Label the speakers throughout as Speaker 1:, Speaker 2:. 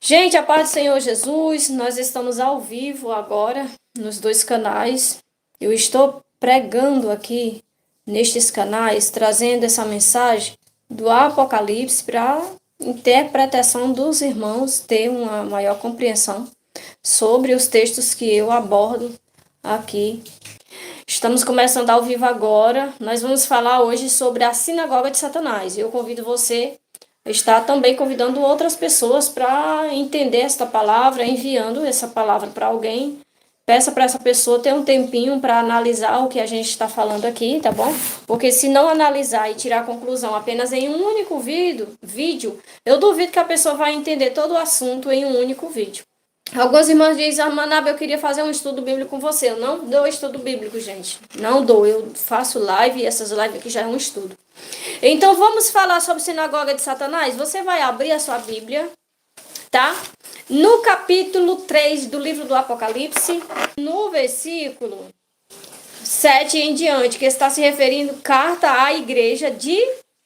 Speaker 1: Gente, a paz do Senhor Jesus, nós estamos ao vivo agora nos dois canais. Eu estou pregando aqui nestes canais, trazendo essa mensagem do Apocalipse para interpretação dos irmãos ter uma maior compreensão sobre os textos que eu abordo aqui. Estamos começando ao vivo agora. Nós vamos falar hoje sobre a sinagoga de Satanás. Eu convido você está também convidando outras pessoas para entender esta palavra, enviando essa palavra para alguém. Peça para essa pessoa ter um tempinho para analisar o que a gente está falando aqui, tá bom? Porque se não analisar e tirar a conclusão apenas em um único vídeo, eu duvido que a pessoa vai entender todo o assunto em um único vídeo. Alguns irmãos dizem, Manaba, eu queria fazer um estudo bíblico com você. Eu não dou estudo bíblico, gente. Não dou. Eu faço live e essas lives aqui já é um estudo. Então, vamos falar sobre sinagoga de Satanás? Você vai abrir a sua Bíblia, tá? No capítulo 3 do livro do Apocalipse, no versículo 7 em diante, que está se referindo carta à igreja de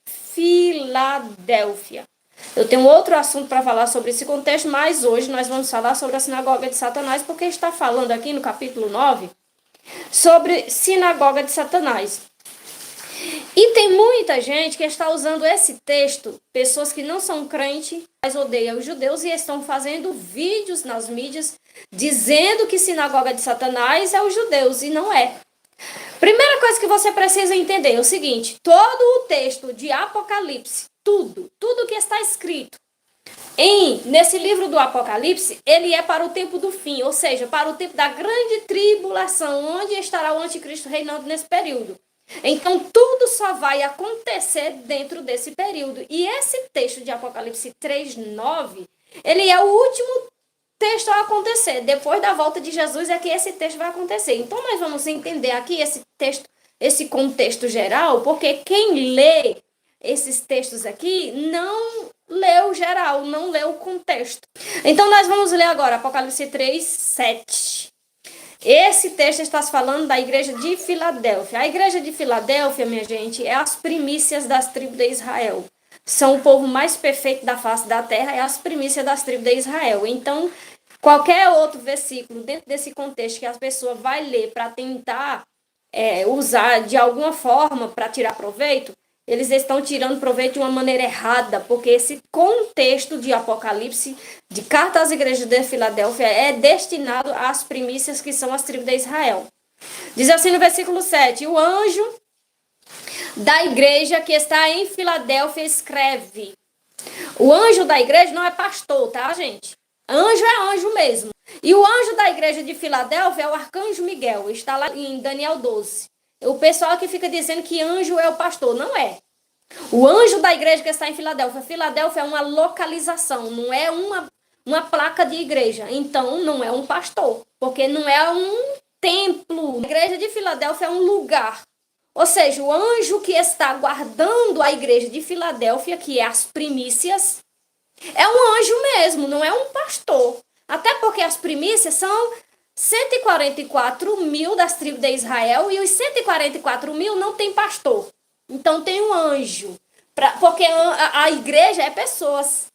Speaker 1: Filadélfia. Eu tenho outro assunto para falar sobre esse contexto, mas hoje nós vamos falar sobre a sinagoga de Satanás, porque está falando aqui no capítulo 9 sobre sinagoga de Satanás. E tem muita gente que está usando esse texto, pessoas que não são crentes, mas odeiam os judeus e estão fazendo vídeos nas mídias dizendo que sinagoga de Satanás é os judeus, e não é. Primeira coisa que você precisa entender é o seguinte, todo o texto de Apocalipse, tudo que está escrito nesse livro do Apocalipse, ele é para o tempo do fim, ou seja, para o tempo da grande tribulação, onde estará o anticristo reinando nesse período. Então, tudo só vai acontecer dentro desse período. E esse texto de Apocalipse 3:9, ele é o último texto a acontecer. Depois da volta de Jesus é que esse texto vai acontecer. Então, nós vamos entender aqui esse texto, esse contexto geral, porque quem lê esses textos aqui não lê o geral, não lê o contexto. Então, nós vamos ler agora Apocalipse 3:7. Esse texto está falando da igreja de Filadélfia. A igreja de Filadélfia, minha gente, é as primícias das tribos de Israel. São o povo mais perfeito da face da terra, é as primícias das tribos de Israel. Então, qualquer outro versículo dentro desse contexto que as pessoas vai ler para tentar usar de alguma forma para tirar proveito, eles estão tirando proveito de uma maneira errada, porque esse contexto de Apocalipse, de carta às igrejas de Filadélfia, é destinado às primícias que são as tribos de Israel. Diz assim no versículo 7, o anjo da igreja que está em Filadélfia escreve. O anjo da igreja não é pastor, tá, gente? Anjo é anjo mesmo. E o anjo da igreja de Filadélfia é o arcanjo Miguel, está lá em Daniel 12. O pessoal que fica dizendo que anjo é o pastor, não é. O anjo da igreja que está em Filadélfia. Filadélfia é uma localização, não é uma placa de igreja. Então, não é um pastor, porque não é um templo. A igreja de Filadélfia é um lugar. Ou seja, o anjo que está guardando a igreja de Filadélfia, que é as primícias, é um anjo mesmo, não é um pastor. Até porque as primícias são 144 mil das tribos de Israel e os 144 mil não tem pastor. Então tem um anjo. Porque a igreja é pessoas.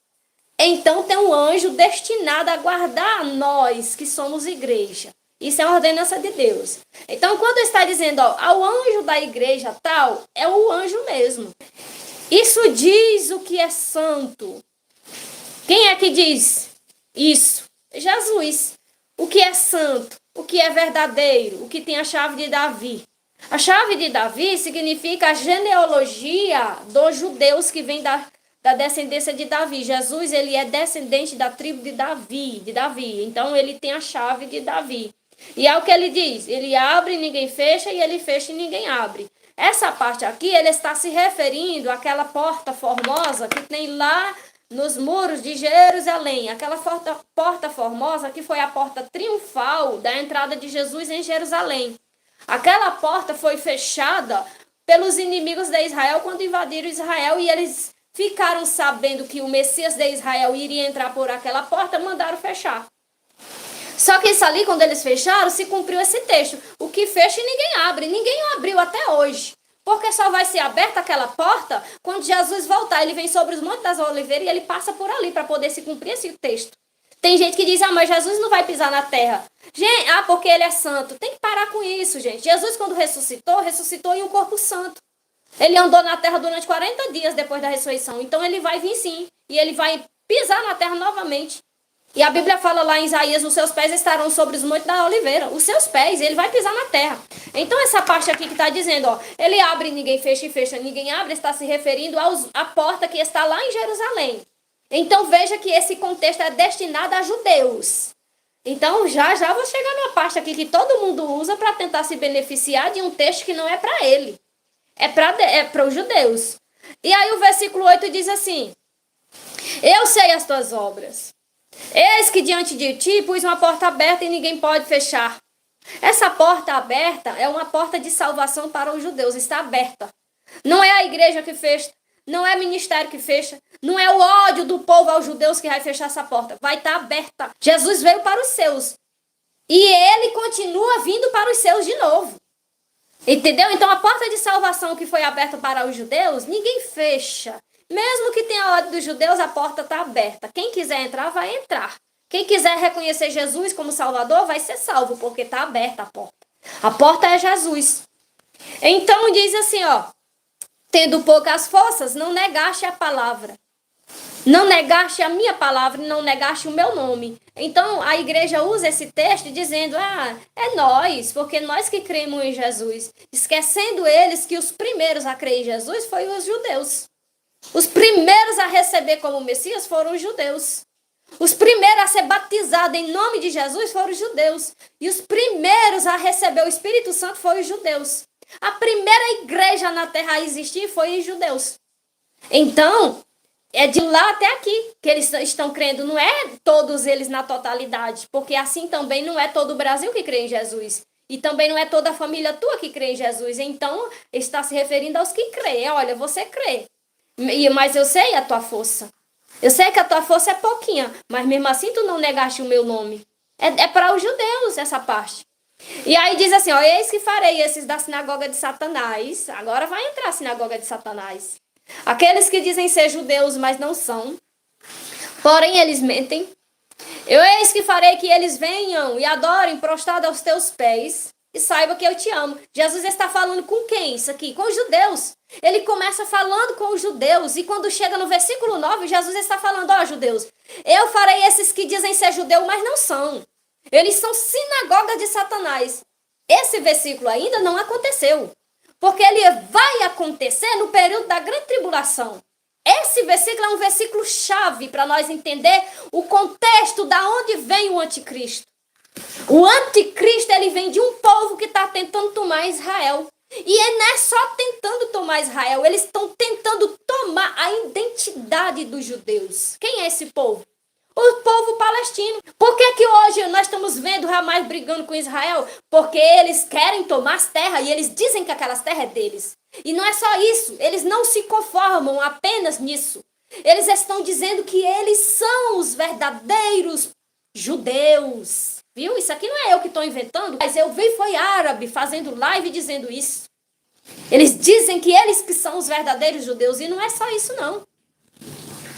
Speaker 1: Então tem um anjo destinado a guardar nós que somos igreja. Isso é a ordenança de Deus. Então quando está dizendo ao anjo da igreja tal, é o anjo mesmo. Isso diz o que é santo. Quem é que diz isso? Jesus. O que é santo, o que é verdadeiro, o que tem a chave de Davi. A chave de Davi significa a genealogia dos judeus que vem da descendência de Davi. Jesus, ele é descendente da tribo de Davi. Então, ele tem a chave de Davi. E é o que ele diz, ele abre e ninguém fecha, e ele fecha e ninguém abre. Essa parte aqui, ele está se referindo àquela porta formosa que tem lá nos muros de Jerusalém, aquela porta formosa que foi a porta triunfal da entrada de Jesus em Jerusalém. Aquela porta foi fechada pelos inimigos de Israel quando invadiram Israel e eles ficaram sabendo que o Messias de Israel iria entrar por aquela porta, mandaram fechar. Só que isso ali, quando eles fecharam, se cumpriu esse texto. O que fecha ninguém abre. Ninguém abriu até hoje. Porque só vai ser aberta aquela porta quando Jesus voltar. Ele vem sobre os montes das oliveiras e ele passa por ali para poder se cumprir esse texto. Tem gente que diz, mas Jesus não vai pisar na terra. Gente, porque ele é santo. Tem que parar com isso, gente. Jesus, quando ressuscitou em um corpo santo. Ele andou na terra durante 40 dias depois da ressurreição. Então ele vai vir sim. E ele vai pisar na terra novamente. E a Bíblia fala lá em Isaías, os seus pés estarão sobre os montes da oliveira. Os seus pés, ele vai pisar na terra. Então essa parte aqui que está dizendo, ele abre, ninguém fecha, e fecha, ninguém abre, está se referindo à porta que está lá em Jerusalém. Então veja que esse contexto é destinado a judeus. Então já vou chegar numa parte aqui que todo mundo usa para tentar se beneficiar de um texto que não é para ele. É para os judeus. E aí o versículo 8 diz assim: eu sei as tuas obras. Eis que diante de ti pus uma porta aberta e ninguém pode fechar. Essa porta aberta é uma porta de salvação para os judeus. Está aberta. Não é a igreja que fecha. Não é o ministério que fecha. Não é o ódio do povo aos judeus que vai fechar essa porta. Vai estar aberta. Jesus veio para os seus. E ele continua vindo para os seus de novo. Entendeu? Então a porta de salvação que foi aberta para os judeus, ninguém fecha. Mesmo que tenha ódio dos judeus, a porta está aberta. Quem quiser entrar, vai entrar. Quem quiser reconhecer Jesus como Salvador, vai ser salvo, porque está aberta a porta. A porta é Jesus. Então diz assim, tendo poucas forças, não negaste a palavra. Não negaste a minha palavra, não negaste o meu nome. Então a igreja usa esse texto dizendo, é nós, porque nós que cremos em Jesus. Esquecendo eles que os primeiros a crer em Jesus foram os judeus. Os primeiros a receber como Messias foram os judeus. Os primeiros a ser batizados em nome de Jesus foram os judeus. E os primeiros a receber o Espírito Santo foram os judeus. A primeira igreja na terra a existir foi os judeus. Então, é de lá até aqui que eles estão crendo. Não é todos eles na totalidade. Porque assim também não é todo o Brasil que crê em Jesus. E também não é toda a família tua que crê em Jesus. Então, está se referindo aos que creem. Olha, você crê. Mas eu sei a tua força. Eu sei que a tua força é pouquinha, mas mesmo assim tu não negaste o meu nome. É para os judeus essa parte. E aí diz assim, eis que farei esses da sinagoga de Satanás. Agora vai entrar a sinagoga de Satanás. Aqueles que dizem ser judeus, mas não são. Porém, eles mentem. Eis que farei que eles venham e adorem prostrado aos teus pés. E saiba que eu te amo. Jesus está falando com quem isso aqui? Com os judeus. Ele começa falando com os judeus. E quando chega no versículo 9, Jesus está falando, judeus, eu farei esses que dizem ser judeu, mas não são. Eles são sinagoga de Satanás. Esse versículo ainda não aconteceu. Porque ele vai acontecer no período da grande tribulação. Esse versículo é um versículo chave para nós entender o contexto da onde vem o anticristo. O anticristo, ele vem de um povo que está tentando tomar Israel. E não é só tentando tomar Israel, eles estão tentando tomar a identidade dos judeus. Quem é esse povo? O povo palestino. Por que hoje nós estamos vendo Hamas brigando com Israel? Porque eles querem tomar as terras e eles dizem que aquelas terras é deles. E não é só isso, eles não se conformam apenas nisso. Eles estão dizendo que eles são os verdadeiros judeus. Viu? Isso aqui não é eu que estou inventando, mas eu vi foi árabe fazendo live dizendo isso. Eles dizem que eles que são os verdadeiros judeus, e não é só isso não.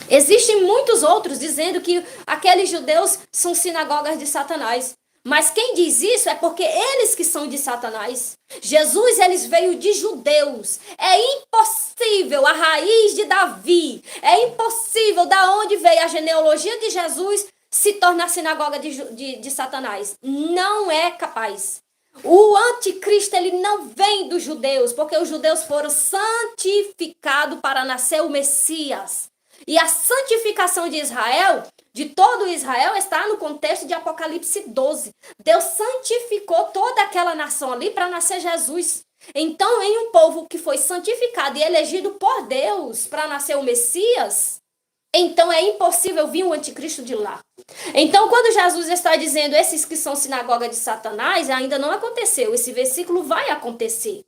Speaker 1: Existem muitos outros dizendo que aqueles judeus são sinagogas de Satanás. Mas quem diz isso é porque eles que são de Satanás. Jesus, eles veio de judeus. É impossível a raiz de Davi. É impossível da onde veio a genealogia de Jesus se tornar sinagoga de Satanás. Não é capaz. O anticristo, ele não vem dos judeus, porque os judeus foram santificados para nascer o Messias. E a santificação de Israel, de todo Israel, está no contexto de Apocalipse 12. Deus santificou toda aquela nação ali para nascer Jesus. Então, em um povo que foi santificado e elegido por Deus para nascer o Messias, então é impossível vir o anticristo de lá. Então, quando Jesus está dizendo esses que são sinagoga de Satanás, ainda não aconteceu. Esse versículo vai acontecer.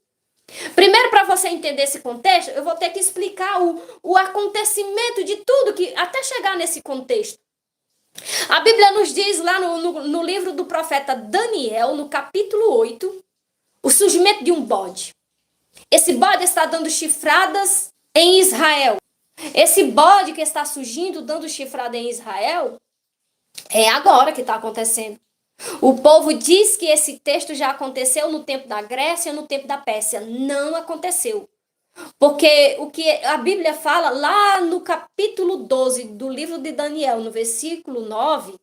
Speaker 1: Primeiro, para você entender esse contexto, eu vou ter que explicar o acontecimento de tudo, até chegar nesse contexto. A Bíblia nos diz lá no livro do profeta Daniel, no capítulo 8, o surgimento de um bode. Esse bode está dando chifradas em Israel. Esse bode que está surgindo, dando chifrada em Israel, É agora que está acontecendo. O povo diz que esse texto já aconteceu no tempo da Grécia, no tempo da Pérsia. Não aconteceu. Porque o que a Bíblia fala lá no capítulo 12 do livro de Daniel, no versículo 9,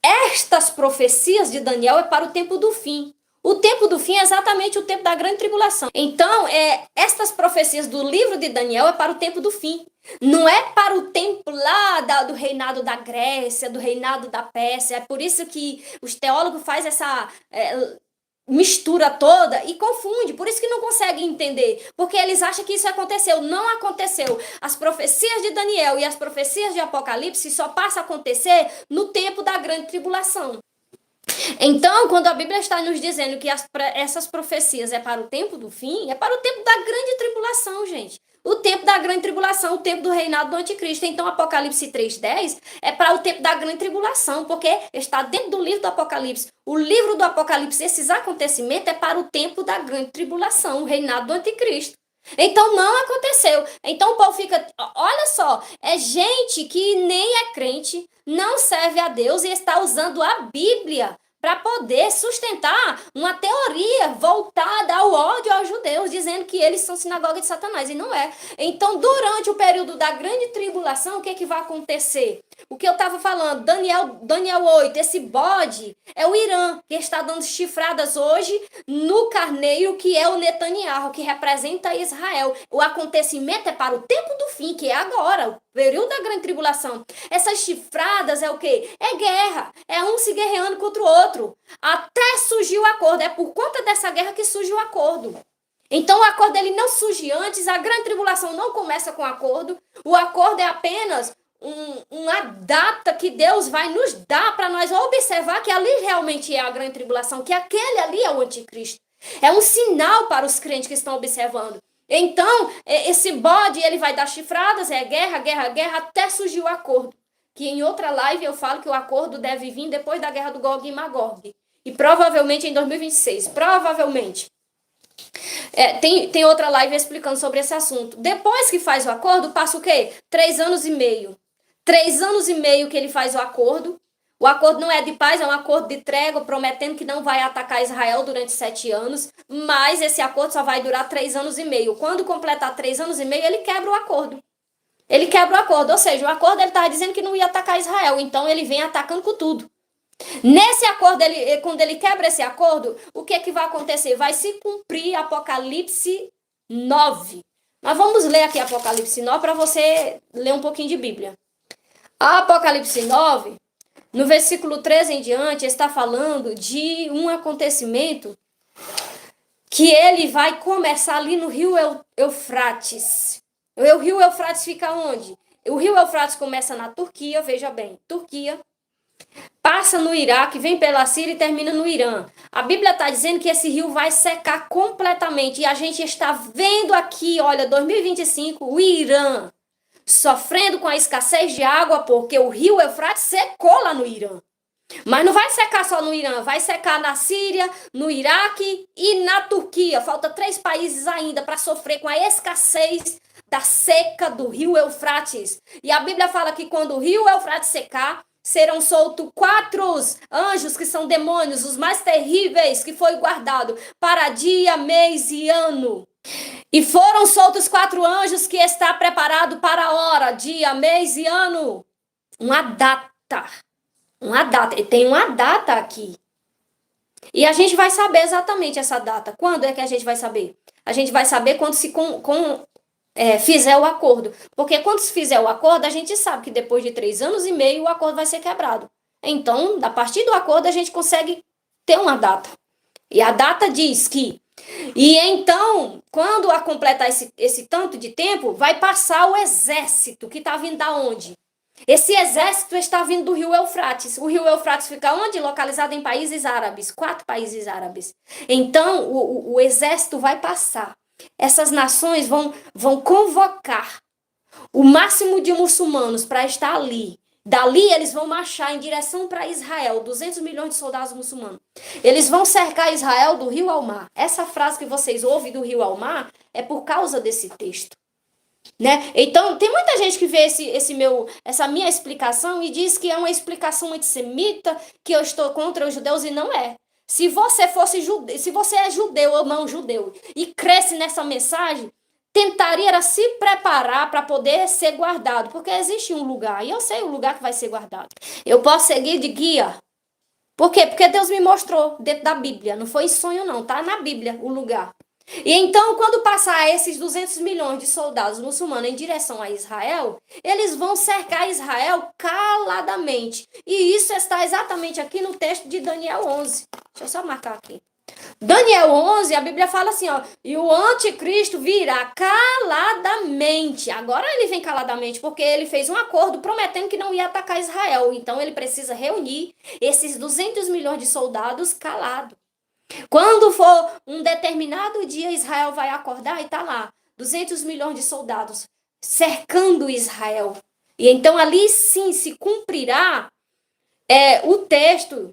Speaker 1: estas profecias de Daniel é para o tempo do fim. O tempo do fim é exatamente o tempo da grande tribulação. Então, estas profecias do livro de Daniel é para o tempo do fim. Não é para o tempo lá do reinado da Grécia, do reinado da Pérsia. É por isso que os teólogos fazem essa mistura toda e confunde. Por isso que não conseguem entender. Porque eles acham que isso aconteceu. Não aconteceu. As profecias de Daniel e as profecias de Apocalipse só passam a acontecer no tempo da grande tribulação. Então, quando a Bíblia está nos dizendo que essas profecias é para o tempo do fim, é para o tempo da grande tribulação, gente. O tempo da grande tribulação, o tempo do reinado do anticristo. Então, Apocalipse 3:10 é para o tempo da grande tribulação, porque está dentro do livro do Apocalipse. O livro do Apocalipse, esses acontecimentos é para o tempo da grande tribulação, o reinado do anticristo. Então não aconteceu. Então o povo fica, olha só, é gente que nem é crente, não serve a Deus e está usando a Bíblia para poder sustentar uma teoria voltada ao ódio aos judeus, dizendo que eles são sinagoga de Satanás, e não é. Então, durante o período da grande tribulação, o que, que vai acontecer? O que eu estava falando, Daniel 8, esse bode é o Irã, que está dando chifradas hoje no carneiro, que é o Netanyahu, que representa Israel. O acontecimento é para o tempo do fim, que é agora, o período da grande tribulação. Essas chifradas é o quê? É guerra, é um se guerreando contra o outro, até surgir o acordo. É por conta dessa guerra que surge o acordo. Então o acordo ele não surge antes, a grande tribulação não começa com acordo, o acordo é apenas uma data que Deus vai nos dar para nós observar que ali realmente é a grande tribulação, que aquele ali é o anticristo. É um sinal para os crentes que estão observando. Então, esse bode, ele vai dar chifradas, é guerra, guerra, guerra, até surgir o acordo. Que em outra live eu falo que o acordo deve vir depois da guerra do Gog e Magog. E provavelmente em 2026, provavelmente. Tem outra live explicando sobre esse assunto. Depois que faz o acordo, passa o quê? 3 anos e meio. 3 anos e meio que ele faz o acordo. O acordo não é de paz, é um acordo de trégua, prometendo que não vai atacar Israel durante 7 anos. Mas esse acordo só vai durar 3 anos e meio. Quando completar 3 anos e meio, ele quebra o acordo. Ele quebra o acordo. Ou seja, o acordo ele estava dizendo que não ia atacar Israel. Então ele vem atacando com tudo. Nesse acordo, quando ele quebra esse acordo, o que é que vai acontecer? Vai se cumprir Apocalipse 9. Mas vamos ler aqui Apocalipse 9 para você ler um pouquinho de Bíblia. Apocalipse 9, no versículo 13 em diante, está falando de um acontecimento que ele vai começar ali no rio Eufrates. O rio Eufrates fica onde? O rio Eufrates começa na Turquia, veja bem, Turquia. Passa no Iraque, vem pela Síria e termina no Irã. A Bíblia está dizendo que esse rio vai secar completamente. E a gente está vendo aqui, olha, 2025, o Irã sofrendo com a escassez de água, porque o rio Eufrates secou lá no Irã. Mas não vai secar só no Irã, vai secar na Síria, no Iraque e na Turquia. Falta 3 países ainda para sofrer com a escassez da seca do rio Eufrates. E a Bíblia fala que quando o rio Eufrates secar, serão soltos 4 anjos que são demônios, os mais terríveis, que foi guardado para dia, mês e ano. E foram soltos 4 anjos que está preparado para a hora, dia, mês e ano. Uma data. Uma data. E tem uma data aqui. E a gente vai saber exatamente essa data. Quando é que a gente vai saber? A gente vai saber quando se fizer o acordo. Porque quando se fizer o acordo, a gente sabe que depois de 3 anos e meio o acordo vai ser quebrado. Então, a partir do acordo, a gente consegue ter uma data. E a data diz que... E então, quando completar esse tanto de tempo, vai passar o exército, que está vindo da onde? Esse exército está vindo do rio Eufrates. O rio Eufrates fica onde? Localizado em países árabes, 4 países árabes. Então, o exército vai passar. Essas nações vão convocar o máximo de muçulmanos para estar ali. Dali eles vão marchar em direção para Israel, 200 milhões de soldados muçulmanos. Eles vão cercar Israel do rio ao mar. Essa frase que vocês ouvem do rio ao mar é por causa desse texto. Né? Então, tem muita gente que vê essa minha explicação e diz que é uma explicação antissemita, que eu estou contra os judeus, e não é. Se você fosse judeu, se você é judeu ou não judeu e cresce nessa mensagem, tentaria era se preparar para poder ser guardado, porque existe um lugar, e eu sei o lugar que vai ser guardado. Eu posso seguir de guia. Por quê? Porque Deus me mostrou dentro da Bíblia, não foi em sonho não, tá na Bíblia o lugar. E então, quando passar esses 200 milhões de soldados muçulmanos em direção a Israel, eles vão cercar Israel caladamente. E isso está exatamente aqui no texto de Daniel 11. Deixa eu só marcar aqui. Daniel 11, a Bíblia fala assim, ó, e o anticristo virá caladamente. Agora ele vem caladamente porque ele fez um acordo prometendo que não ia atacar Israel. Então ele precisa reunir esses 200 milhões de soldados calados. Quando for um determinado dia, Israel vai acordar e tá lá, 200 milhões de soldados cercando Israel. E então ali sim se cumprirá o texto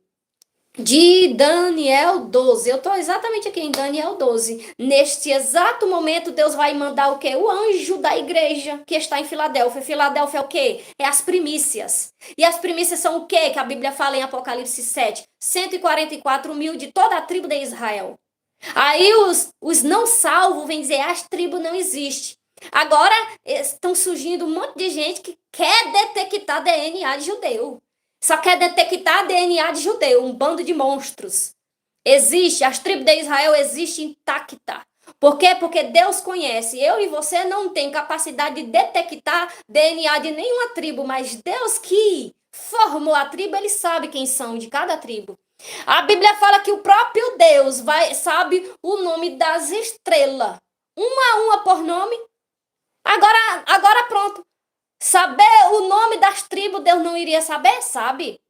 Speaker 1: de Daniel 12. Eu estou exatamente aqui em Daniel 12. Neste exato momento, Deus vai mandar o quê? O anjo da igreja que está em Filadélfia. Filadélfia é o quê? É as primícias. E as primícias são o quê? Que a Bíblia fala em Apocalipse 7. 144 mil de toda a tribo de Israel. Aí os não salvos vêm dizer, as tribos não existem. Agora estão surgindo um monte de gente que quer detectar DNA de judeu. Só quer detectar DNA de judeu, um bando de monstros. Existe, as tribos de Israel existem intacta. Por quê? Porque Deus conhece. Eu e você não tem capacidade de detectar DNA de nenhuma tribo, mas Deus que formou a tribo, ele sabe quem são de cada tribo. A Bíblia fala que o próprio Deus sabe o nome das estrelas. Uma a uma por nome. Agora pronto. Saber o nome das tribos, Deus não iria saber? Sabe?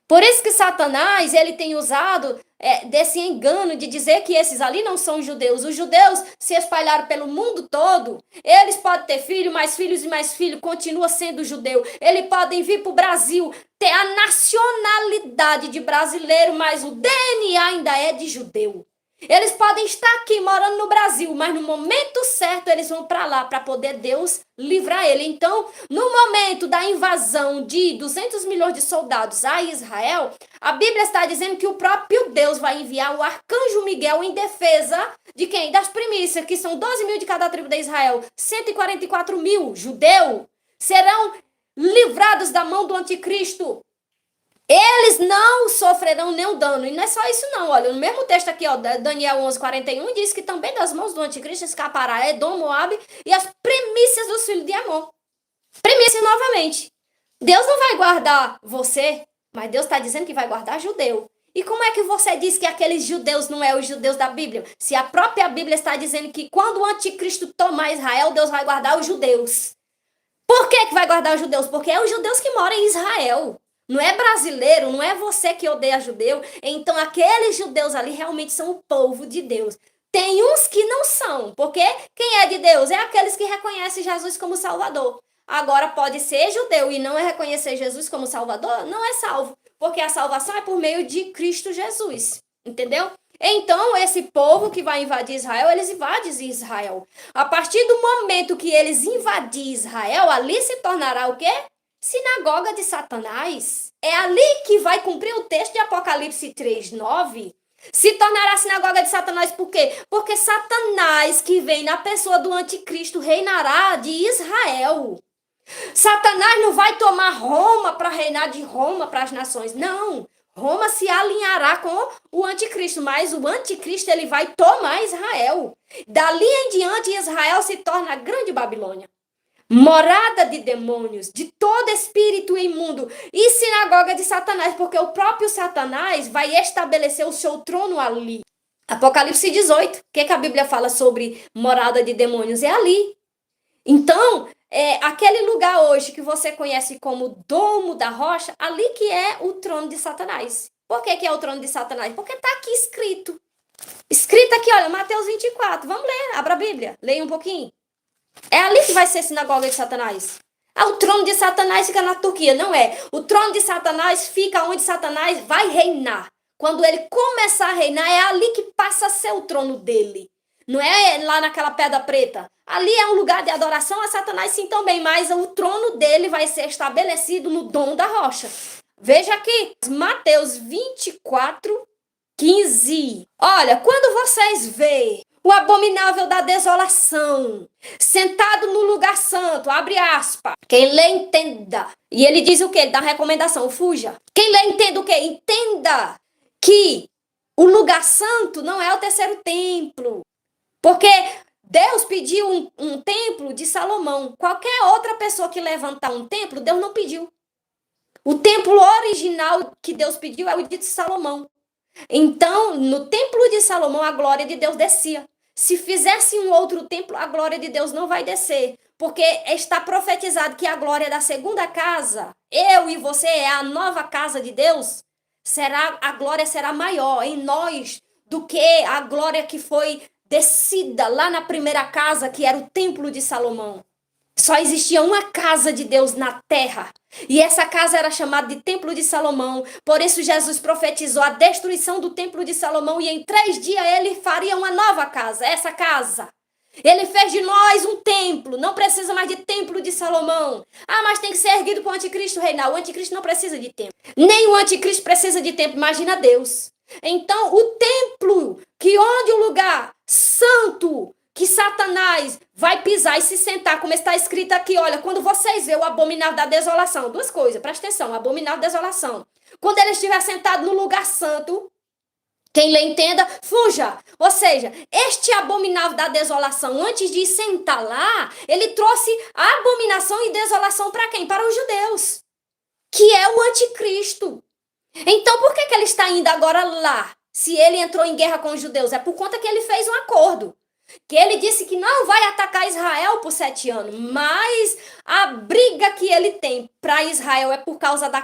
Speaker 1: Por isso que Satanás, ele tem usado desse engano de dizer que esses ali não são judeus. Os judeus se espalharam pelo mundo todo. Eles podem ter filho, mais filhos e mais filhos, continua sendo judeu. Eles podem vir para o Brasil, ter a nacionalidade de brasileiro, mas o DNA ainda é de judeu. Eles podem estar aqui morando no Brasil, mas no momento certo eles vão para lá para poder Deus livrar ele. Então, no momento da invasão de 200 milhões de soldados a Israel, a Bíblia está dizendo que o próprio Deus vai enviar o arcanjo Miguel em defesa de quem? Das primícias, que são 12 mil de cada tribo de Israel. 144 mil judeus serão livrados da mão do anticristo. Eles não sofrerão nenhum dano. E não é só isso não, olha, no mesmo texto aqui, ó, Daniel 11:41, diz que também das mãos do anticristo escapará Edom, Moabe e as primícias dos filhos de Amon. Primícias novamente. Deus não vai guardar você, mas Deus está dizendo que vai guardar judeu. E como é que você diz que aqueles judeus não é os judeus da Bíblia? Se a própria Bíblia está dizendo que quando o anticristo tomar Israel, Deus vai guardar os judeus. Por que vai guardar os judeus? Porque é os judeus que moram em Israel. Não é brasileiro, não é você que odeia judeu. Então, aqueles judeus ali realmente são o povo de Deus. Tem uns que não são, porque quem é de Deus é aqueles que reconhecem Jesus como Salvador. Agora, pode ser judeu e não reconhecer Jesus como Salvador, não é salvo. Porque a salvação é por meio de Cristo Jesus. Entendeu? Então, esse povo que vai invadir Israel, eles invadem Israel. A partir do momento que eles invadirem Israel, ali se tornará o quê? Sinagoga de Satanás. É ali que vai cumprir o texto de Apocalipse 3:9. Se tornará sinagoga de Satanás por quê? Porque Satanás, que vem na pessoa do anticristo, reinará de Israel. Satanás não vai tomar Roma para reinar de Roma para as nações. Não. Roma se alinhará com o anticristo, mas o anticristo ele vai tomar Israel. Dali em diante, Israel se torna a grande Babilônia. Morada de demônios, de todo espírito imundo e sinagoga de Satanás, porque o próprio Satanás vai estabelecer o seu trono ali. Apocalipse 18, o que a Bíblia fala sobre morada de demônios? É ali. Então, aquele lugar hoje que você conhece como Domo da Rocha, ali que é o trono de Satanás. Por que é o trono de Satanás? Porque está aqui escrito. Escrito aqui, olha, Mateus 24. Vamos ler, abra a Bíblia, leia um pouquinho. É ali que vai ser a sinagoga de Satanás. O trono de Satanás fica na Turquia. Não é. O trono de Satanás fica onde Satanás vai reinar. Quando ele começar a reinar, é ali que passa a ser o trono dele. Não é lá naquela pedra preta. Ali é um lugar de adoração a Satanás, sim, também, mas o trono dele vai ser estabelecido no domo da rocha. Veja aqui, Mateus 24:15. Olha, quando vocês veem o abominável da desolação, sentado no lugar santo, abre aspas, quem lê entenda. E ele diz o quê? Ele dá uma recomendação, fuja. Quem lê entenda o quê? Entenda que o lugar santo não é o terceiro templo. Porque Deus pediu um templo de Salomão. Qualquer outra pessoa que levantar um templo, Deus não pediu. O templo original que Deus pediu é o de Salomão. Então, no templo de Salomão, a glória de Deus descia. Se fizesse um outro templo, a glória de Deus não vai descer. Porque está profetizado que a glória da segunda casa, eu e você, é a nova casa de Deus, a glória será maior em nós do que a glória que foi descida lá na primeira casa, que era o templo de Salomão. Só existia uma casa de Deus na terra. E essa casa era chamada de Templo de Salomão. Por isso Jesus profetizou a destruição do Templo de Salomão. E em 3 dias ele faria uma nova casa. Essa casa. Ele fez de nós um templo. Não precisa mais de Templo de Salomão. Ah, mas tem que ser erguido para o anticristo reinar. O anticristo não precisa de templo. Nem o anticristo precisa de templo. Imagina Deus. Então, o templo, que onde o lugar santo que Satanás vai pisar e se sentar, como está escrito aqui, olha, quando vocês verem o abominável da desolação, 2 coisas, presta atenção, abominável da desolação. Quando ele estiver sentado no lugar santo, quem lhe entenda, fuja. Ou seja, este abominável da desolação, antes de sentar lá, ele trouxe abominação e desolação para quem? Para os judeus, que é o anticristo. Então, por que ele está indo agora lá? Se ele entrou em guerra com os judeus, é por conta que ele fez um acordo. Que ele disse que não vai atacar Israel por 7 anos, mas a briga que ele tem para Israel é por causa da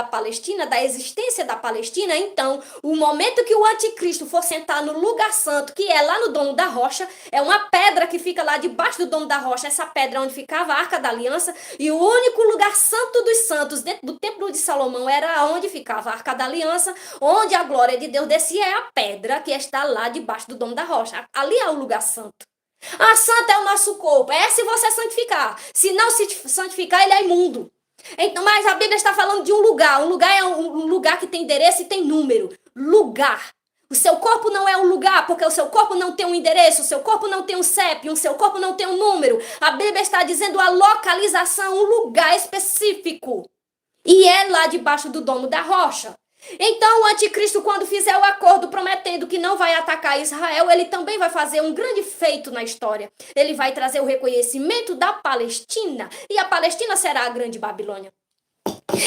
Speaker 1: Palestina, da existência da Palestina. Então, o momento que o anticristo for sentar no lugar santo, que é lá no domo da rocha, é uma pedra que fica lá debaixo do domo da rocha, essa pedra é onde ficava a Arca da Aliança, e o único lugar santo dos santos dentro do Templo de Salomão era onde ficava a Arca da Aliança, onde a glória de Deus descia, é a pedra que está lá debaixo do domo da rocha. Ali é o lugar santo. Ah, santo é o nosso corpo. É se você santificar. Se não se santificar, ele é imundo. Então, mas a Bíblia está falando de um lugar. Um lugar é um lugar que tem endereço e tem número. Lugar. O seu corpo não é um lugar, porque o seu corpo não tem um endereço, o seu corpo não tem um CEP, o seu corpo não tem um número. A Bíblia está dizendo a localização, um lugar específico. E é lá debaixo do domo da rocha. Então o anticristo, quando fizer o acordo prometendo que não vai atacar Israel, ele também vai fazer um grande feito na história. Ele vai trazer o reconhecimento da Palestina, e a Palestina será a grande Babilônia.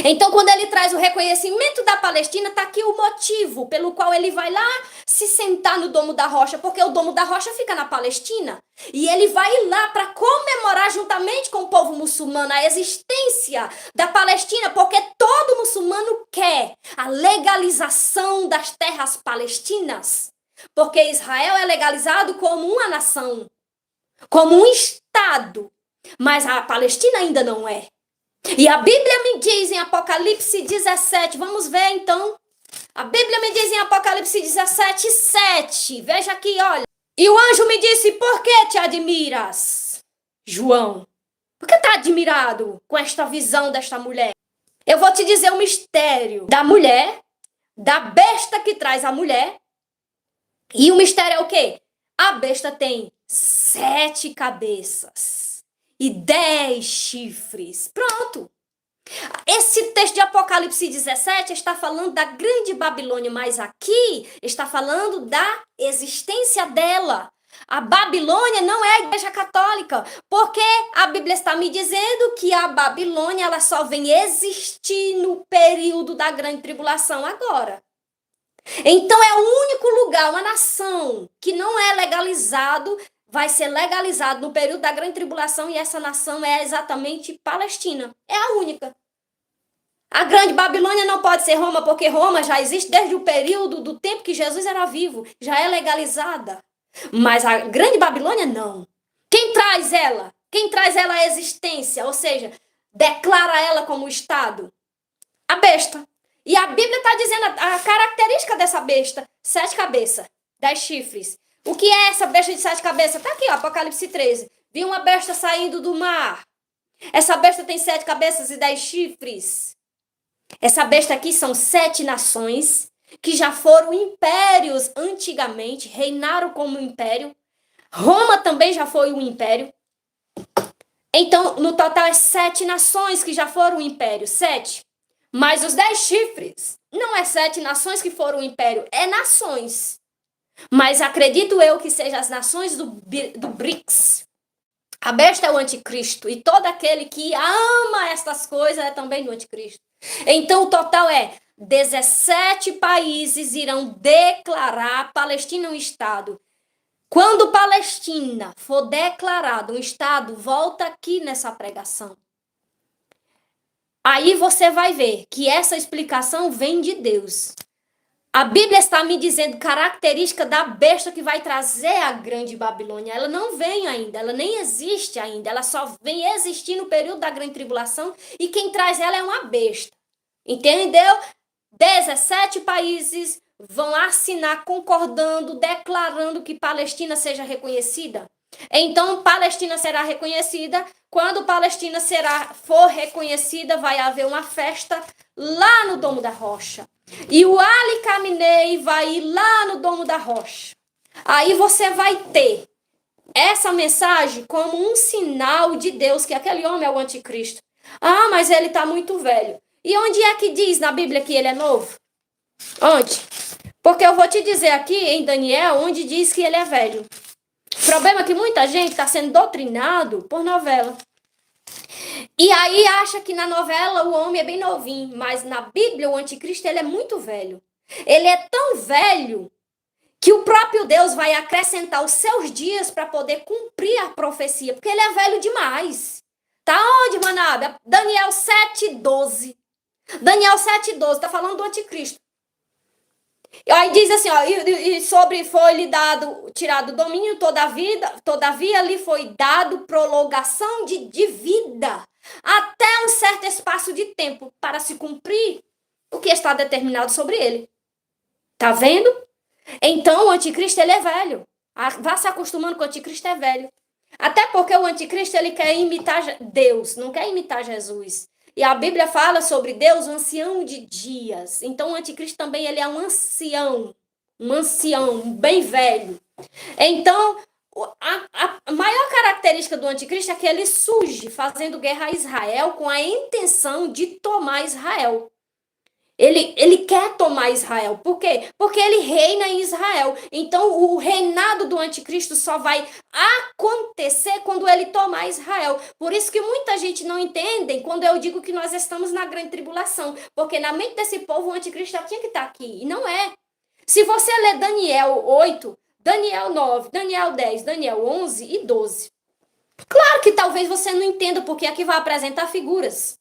Speaker 1: Então, quando ele traz o reconhecimento da Palestina, está aqui o motivo pelo qual ele vai lá se sentar no domo da rocha, porque o domo da rocha fica na Palestina. E ele vai lá para comemorar juntamente com o povo muçulmano a existência da Palestina, porque todo muçulmano quer a legalização das terras palestinas. Porque Israel é legalizado como uma nação, como um estado, mas a Palestina ainda não é. E a Bíblia me diz em Apocalipse 17, vamos ver então. A Bíblia me diz em Apocalipse 17, 7. Veja aqui, olha. E o anjo me disse, por que te admiras, João? Por que está admirado com esta visão desta mulher? Eu vou te dizer o mistério da mulher, da besta que traz a mulher. E o mistério é o quê? A besta tem 7 cabeças e 10 chifres. Pronto. Esse texto de Apocalipse 17 está falando da grande Babilônia, mas aqui está falando da existência dela. A Babilônia não é a igreja católica, porque a Bíblia está me dizendo que a Babilônia ela só vem existir no período da grande tribulação agora. Então é o único lugar, uma nação que não é legalizado, vai ser legalizado no período da grande tribulação, e essa nação é exatamente Palestina. É a única. A grande Babilônia não pode ser Roma, porque Roma já existe desde o período do tempo que Jesus era vivo. Já é legalizada. Mas a grande Babilônia não. Quem traz ela? Quem traz ela à existência? Ou seja, declara ela como Estado? A besta. E a Bíblia está dizendo a característica dessa besta. 7 cabeças, 10 chifres. O que é essa besta de 7 cabeças? Está aqui, ó, Apocalipse 13. Vi uma besta saindo do mar. Essa besta tem 7 cabeças e 10 chifres. Essa besta aqui são 7 nações que já foram impérios antigamente, reinaram como império. Roma também já foi um império. Então, no total, é 7 nações que já foram um império. 7. Mas os 10 chifres não é 7 nações que foram um império, é nações. Mas acredito eu que sejam as nações do BRICS. A besta é o anticristo. E todo aquele que ama estas coisas é também do anticristo. Então, o total é 17 países irão declarar a Palestina um Estado. Quando Palestina for declarado um Estado, volta aqui nessa pregação. Aí você vai ver que essa explicação vem de Deus. A Bíblia está me dizendo característica da besta que vai trazer a grande Babilônia. Ela não vem ainda, ela nem existe ainda. Ela só vem existir no período da grande tribulação e quem traz ela é uma besta. Entendeu? 17 países vão assinar concordando, declarando que Palestina seja reconhecida. Então, Palestina será reconhecida. Quando Palestina for reconhecida, vai haver uma festa lá no Domo da Rocha. E o Ali Khamenei vai ir lá no Domo da Rocha. Aí você vai ter essa mensagem como um sinal de Deus que aquele homem é o anticristo. Ah, mas ele está muito velho. E onde é que diz na Bíblia que ele é novo? Onde? Porque eu vou te dizer aqui em Daniel, onde diz que ele é velho. O problema é que muita gente está sendo doutrinado por novela. E aí acha que na novela o homem é bem novinho, mas na Bíblia o anticristo ele é muito velho. Ele é tão velho que o próprio Deus vai acrescentar os seus dias para poder cumprir a profecia, porque ele é velho demais. Tá onde, manada? Daniel 7,12. Daniel 7,12 tá falando do anticristo. Aí diz assim, ó, e sobre foi-lhe dado, tirado o domínio, todavia lhe foi dado prolongação de vida, até um certo espaço de tempo, para se cumprir o que está determinado sobre ele. Tá vendo? Então, o anticristo, ele é velho. Vá se acostumando que o anticristo é velho. Até porque o anticristo, ele quer imitar Deus, não quer imitar Jesus. E a Bíblia fala sobre Deus, um ancião de dias. Então, o anticristo também ele é um ancião, bem velho. Então, a maior característica do anticristo é que ele surge fazendo guerra a Israel com a intenção de tomar Israel. Ele quer tomar Israel. Por quê? Porque ele reina em Israel. Então, o reinado do anticristo só vai acontecer quando ele tomar Israel. Por isso que muita gente não entende quando eu digo que nós estamos na grande tribulação. Porque na mente desse povo, o anticristo já tinha que estar aqui. E não é. Se você ler Daniel 8, Daniel 9, Daniel 10, Daniel 11 e 12. Claro que talvez você não entenda porque aqui vai apresentar figuras.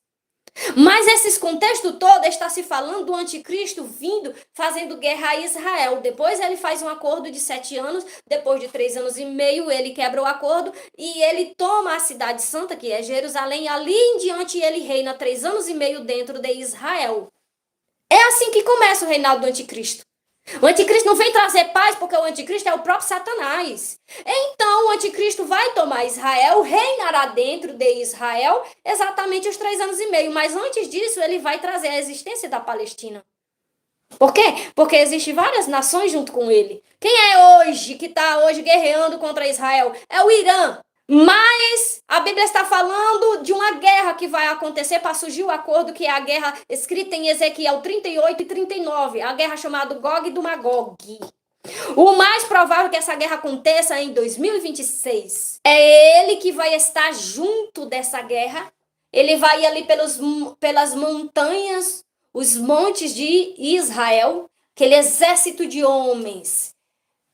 Speaker 1: Mas esses contextos todos está se falando do anticristo vindo, fazendo guerra a Israel. Depois ele faz um acordo de 7 anos, depois de 3 anos e meio ele quebra o acordo e ele toma a cidade santa, que é Jerusalém, e ali em diante ele reina 3 anos e meio dentro de Israel. É assim que começa o reinado do anticristo. O anticristo não vem trazer paz porque o anticristo é o próprio Satanás. Então o anticristo vai tomar Israel, reinará dentro de Israel exatamente os 3 anos e meio. Mas antes disso ele vai trazer a existência da Palestina. Por quê? Porque existem várias nações junto com ele. Quem é hoje que está hoje guerreando contra Israel? É o Irã. Mas a Bíblia está falando de uma guerra que vai acontecer para surgir o acordo, que é a guerra escrita em Ezequiel 38 e 39, a guerra chamada Gog do Magog. O mais provável que essa guerra aconteça em 2026. É ele que vai estar junto dessa guerra. Ele vai ali pelas montanhas, os montes de Israel, aquele exército de homens.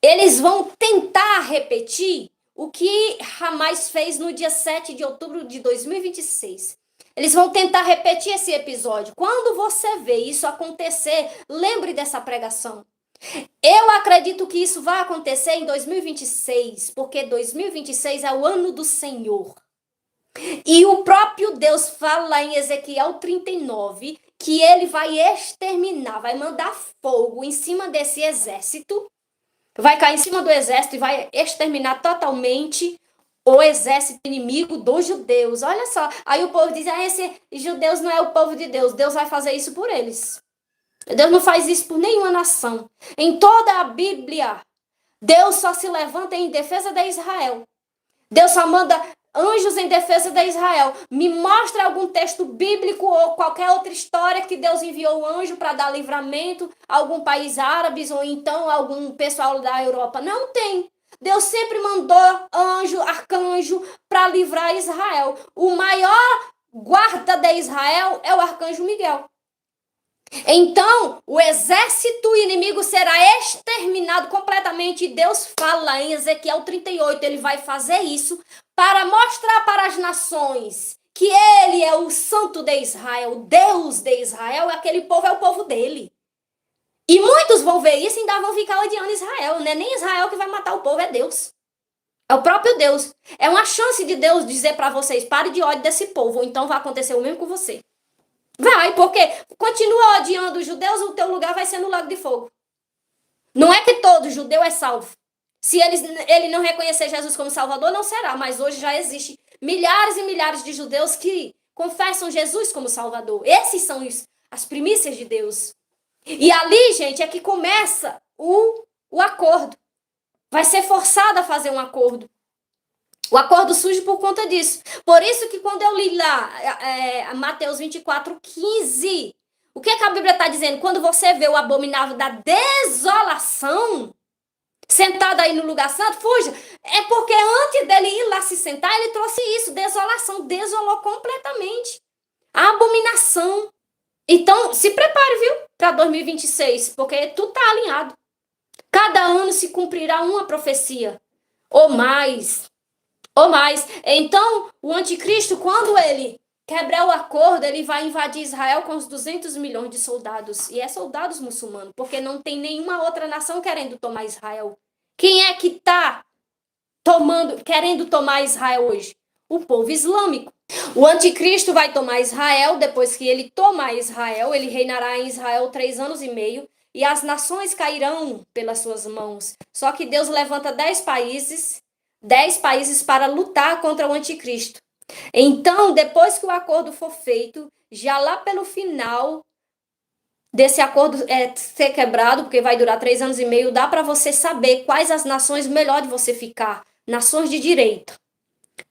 Speaker 1: Eles vão tentar repetir o que Hamas fez no dia 7 de outubro de 2026. Eles vão tentar repetir esse episódio. Quando você vê isso acontecer, lembre dessa pregação. Eu acredito que isso vai acontecer em 2026, porque 2026 é o ano do Senhor. E o próprio Deus fala lá em Ezequiel 39 que ele vai exterminar, vai mandar fogo em cima desse exército. Vai cair em cima do exército e vai exterminar totalmente o exército inimigo dos judeus. Olha só. Aí o povo diz, esse judeus não é o povo de Deus. Deus vai fazer isso por eles. Deus não faz isso por nenhuma nação. Em toda a Bíblia, Deus só se levanta em defesa de Israel. Deus só manda anjos em defesa de Israel. Me mostra algum texto bíblico ou qualquer outra história que Deus enviou anjo para dar livramento a algum país árabe ou então algum pessoal da Europa. Não tem. Deus sempre mandou anjo, arcanjo para livrar Israel. O maior guarda de Israel é o arcanjo Miguel. Então, o exército inimigo será exterminado completamente. E Deus fala em Ezequiel 38, ele vai fazer isso para mostrar para as nações que ele é o santo de Israel, o Deus de Israel, e aquele povo é o povo dele. E muitos vão ver isso e ainda vão ficar odiando Israel. Não é nem Israel que vai matar o povo, é Deus. É o próprio Deus. É uma chance de Deus dizer para vocês, pare de ódio desse povo, ou então vai acontecer o mesmo com você. Vai, porque continua odiando os judeus, o teu lugar vai ser no lago de fogo. Não é que todo judeu é salvo. Se ele não reconhecer Jesus como Salvador, não será. Mas hoje já existe milhares e milhares de judeus que confessam Jesus como Salvador. Esses são as primícias de Deus. E ali, gente, é que começa o acordo. Vai ser forçado a fazer um acordo. O acordo surge por conta disso. Por isso que quando eu li lá Mateus 24:15, o que a Bíblia está dizendo? Quando você vê o abominável da desolação sentado aí no lugar santo, fuja. É porque antes dele ir lá se sentar, ele trouxe isso, desolação. Desolou completamente. A abominação. Então, se prepare, viu? Para 2026, porque tudo está alinhado. Cada ano se cumprirá uma profecia. Ou mais. Então, o anticristo, quando ele quebrar o acordo, ele vai invadir Israel com os 200 milhões de soldados. E é soldados muçulmanos, porque não tem nenhuma outra nação querendo tomar Israel. Quem é que está querendo tomar Israel hoje? O povo islâmico. O anticristo vai tomar Israel. Depois que ele tomar Israel, ele reinará em Israel 3 anos e meio. E as nações cairão pelas suas mãos. Só que Deus levanta 10 países para lutar contra o anticristo. Então, depois que o acordo for feito, já lá pelo final desse acordo ser quebrado, porque vai durar 3 anos e meio, dá para você saber quais as nações melhor de você ficar. Nações de direita.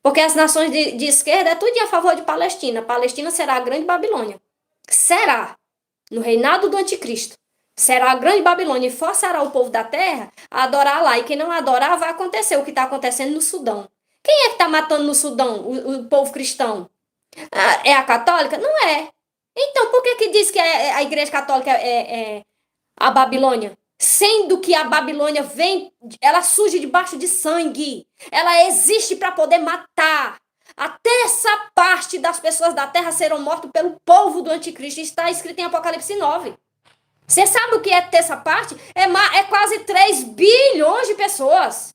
Speaker 1: Porque as nações de esquerda é tudo a favor de Palestina. Palestina será a grande Babilônia. Será. No reinado do anticristo. Será a grande Babilônia e forçará o povo da terra a adorar lá. E quem não adorar, vai acontecer o que está acontecendo no Sudão. Quem é que está matando no Sudão o povo cristão? É a católica? Não é. Então, por que diz que a igreja católica é a Babilônia? Sendo que a Babilônia ela surge debaixo de sangue. Ela existe para poder matar. Até essa parte das pessoas da terra serão mortas pelo povo do anticristo. Está escrito em Apocalipse 9. Você sabe o que é terça parte? É quase 3 bilhões de pessoas.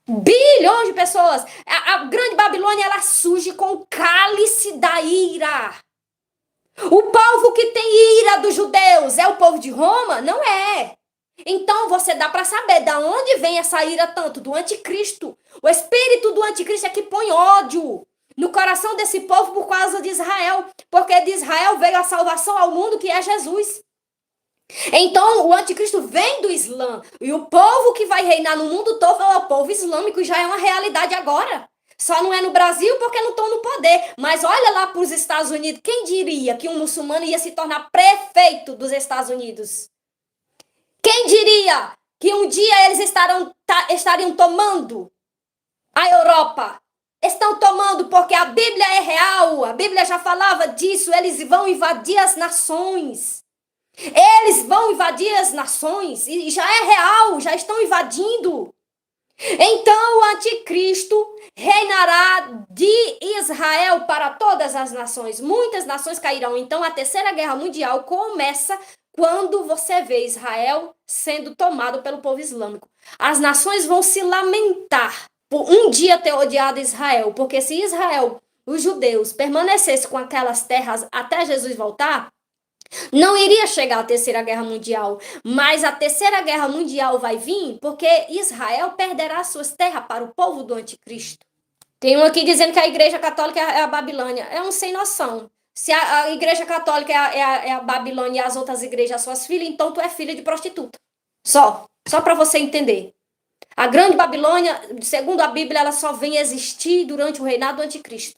Speaker 1: Bilhões de pessoas. A grande Babilônia, ela surge com o cálice da ira. O povo que tem ira dos judeus é o povo de Roma? Não é. Então você dá para saber de onde vem essa ira tanto do anticristo. O espírito do anticristo é que põe ódio no coração desse povo por causa de Israel. Porque de Israel veio a salvação ao mundo, que é Jesus. Então, o anticristo vem do Islã. E o povo que vai reinar no mundo todo é o povo islâmico. Já é uma realidade agora. Só não é no Brasil porque não estão no poder. Mas olha lá para os Estados Unidos. Quem diria que um muçulmano ia se tornar prefeito dos Estados Unidos? Quem diria que um dia eles estariam tomando a Europa? Estão tomando porque a Bíblia é real. A Bíblia já falava disso. Eles vão invadir as nações. Eles vão invadir as nações e já é real, já estão invadindo. Então o anticristo reinará de Israel para todas as nações. Muitas nações cairão. Então a terceira guerra mundial começa quando você vê Israel sendo tomado pelo povo islâmico. As nações vão se lamentar por um dia ter odiado Israel, porque se Israel, os judeus, permanecesse com aquelas terras até Jesus voltar, não iria chegar à terceira guerra mundial, mas a terceira guerra mundial vai vir porque Israel perderá suas terras para o povo do anticristo. Tem um aqui dizendo que a Igreja Católica é a Babilônia. É um sem noção. Se a Igreja Católica é a Babilônia e as outras igrejas são suas filhas, então tu é filha de prostituta. Só. Só para você entender. A grande Babilônia, segundo a Bíblia, ela só vem existir durante o reinado do anticristo.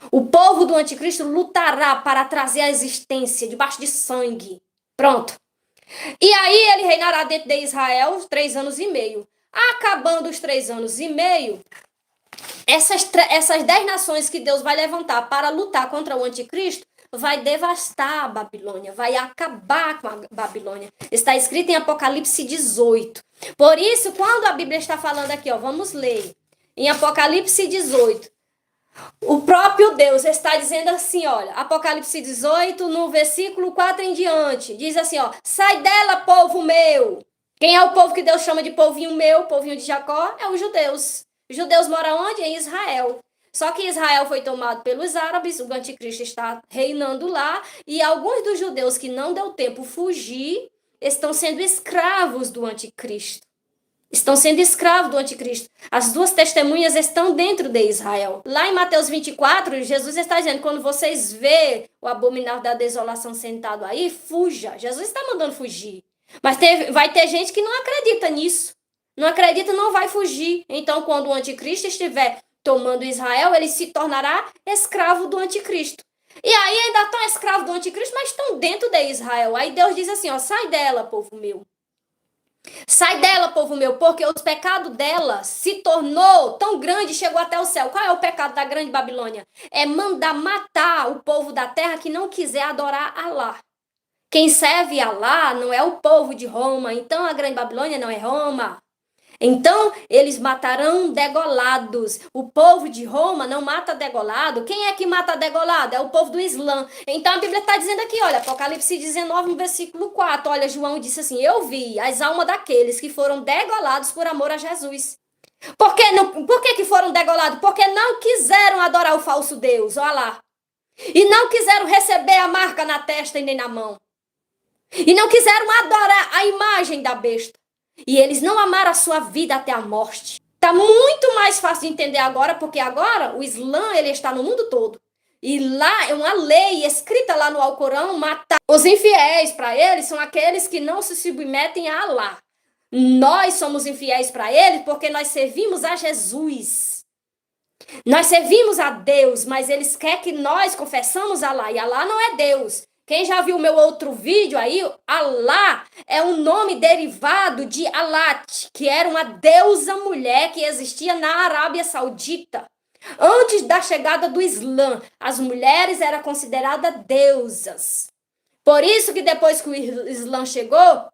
Speaker 1: O povo do anticristo lutará para trazer a existência debaixo de sangue. Pronto. E aí ele reinará dentro de Israel 3 anos e meio. Acabando os 3 anos e meio, essas 10 nações que Deus vai levantar para lutar contra o anticristo, vai devastar a Babilônia, vai acabar com a Babilônia. Está escrito em Apocalipse 18. Por isso, quando a Bíblia está falando aqui, ó, vamos ler. Em Apocalipse 18, o próprio Deus está dizendo assim, olha, Apocalipse 18, no versículo 4 em diante, diz assim, ó, sai dela, povo meu. Quem é o povo que Deus chama de povinho meu, povinho de Jacó? É os judeus. Os judeus moram onde? Em Israel. Só que Israel foi tomado pelos árabes, o anticristo está reinando lá, e alguns dos judeus que não deu tempo fugir, estão sendo escravos do anticristo. Estão sendo escravos do anticristo. As duas testemunhas estão dentro de Israel. Lá em Mateus 24, Jesus está dizendo, quando vocês vê o abominável da desolação sentado aí, fuja. Jesus está mandando fugir. Mas vai ter gente que não acredita nisso. Não acredita, não vai fugir. Então, quando o anticristo estiver tomando Israel, ele se tornará escravo do anticristo. E aí ainda estão escravos do anticristo, mas estão dentro de Israel. Aí Deus diz assim, ó, sai dela, povo meu. Sai dela, povo meu, porque o pecado dela se tornou tão grande, chegou até o céu. Qual é o pecado da grande Babilônia? É mandar matar o povo da terra que não quiser adorar Alá. Quem serve Alá não é o povo de Roma, então a grande Babilônia não é Roma. Então, eles matarão degolados. O povo de Roma não mata degolado. Quem é que mata degolado? É o povo do Islã. Então, a Bíblia está dizendo aqui, olha, Apocalipse 19, no versículo 4. Olha, João disse assim, eu vi as almas daqueles que foram degolados por amor a Jesus. Por que foram degolados? Porque não quiseram adorar o falso Deus, olha lá. E não quiseram receber a marca na testa e nem na mão. E não quiseram adorar a imagem da besta. E eles não amaram a sua vida até a morte. Tá muito mais fácil de entender agora, porque agora o Islã ele está no mundo todo. E lá é uma lei escrita lá no Alcorão, matar os infiéis para eles são aqueles que não se submetem a Alá. Nós somos infiéis para eles porque nós servimos a Jesus. Nós servimos a Deus, mas eles querem que nós confessamos Alá. E Alá não é Deus. Quem já viu o meu outro vídeo aí, Alá é um nome derivado de Alat, que era uma deusa mulher que existia na Arábia Saudita. Antes da chegada do Islã, as mulheres eram consideradas deusas. Por isso que depois que o Islã chegou,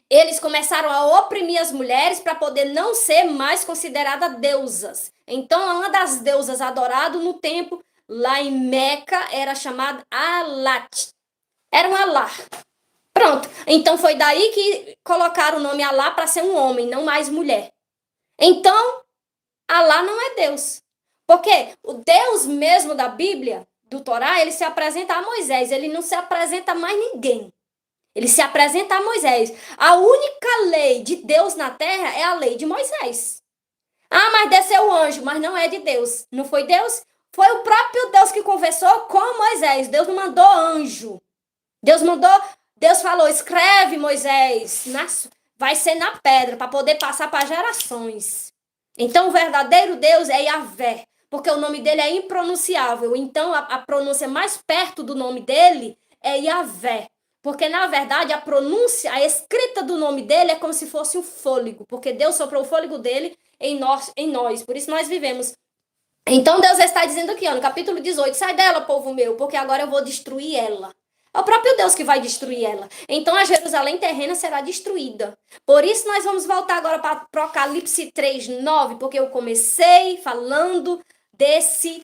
Speaker 1: eles começaram a oprimir as mulheres para poder não ser mais consideradas deusas. Então, uma das deusas adoradas no templo lá em Meca era chamada Alat. Era um Alá. Pronto. Então foi daí que colocaram o nome Alá para ser um homem, não mais mulher. Então, Alá não é Deus. Porque o Deus mesmo da Bíblia, do Torá, ele se apresenta a Moisés. Ele não se apresenta a mais ninguém. Ele se apresenta a Moisés. A única lei de Deus na terra é a lei de Moisés. Ah, mas desceu o anjo, mas não é de Deus. Não foi Deus? Foi o próprio Deus que conversou com Moisés. Deus não mandou anjo. Deus falou, escreve, Moisés, vai ser na pedra, para poder passar para gerações. Então, o verdadeiro Deus é Yahvé, porque o nome dele é impronunciável. Então, a pronúncia mais perto do nome dele é Yahvé. Porque, na verdade, a pronúncia, a escrita do nome dele é como se fosse um fôlego, porque Deus soprou o fôlego dele em nós, por isso nós vivemos. Então, Deus está dizendo aqui, ó, no capítulo 18, sai dela, povo meu, porque agora eu vou destruir ela. É o próprio Deus que vai destruir ela. Então, a Jerusalém terrena será destruída. Por isso, nós vamos voltar agora para Apocalipse 3:9, porque eu comecei falando desse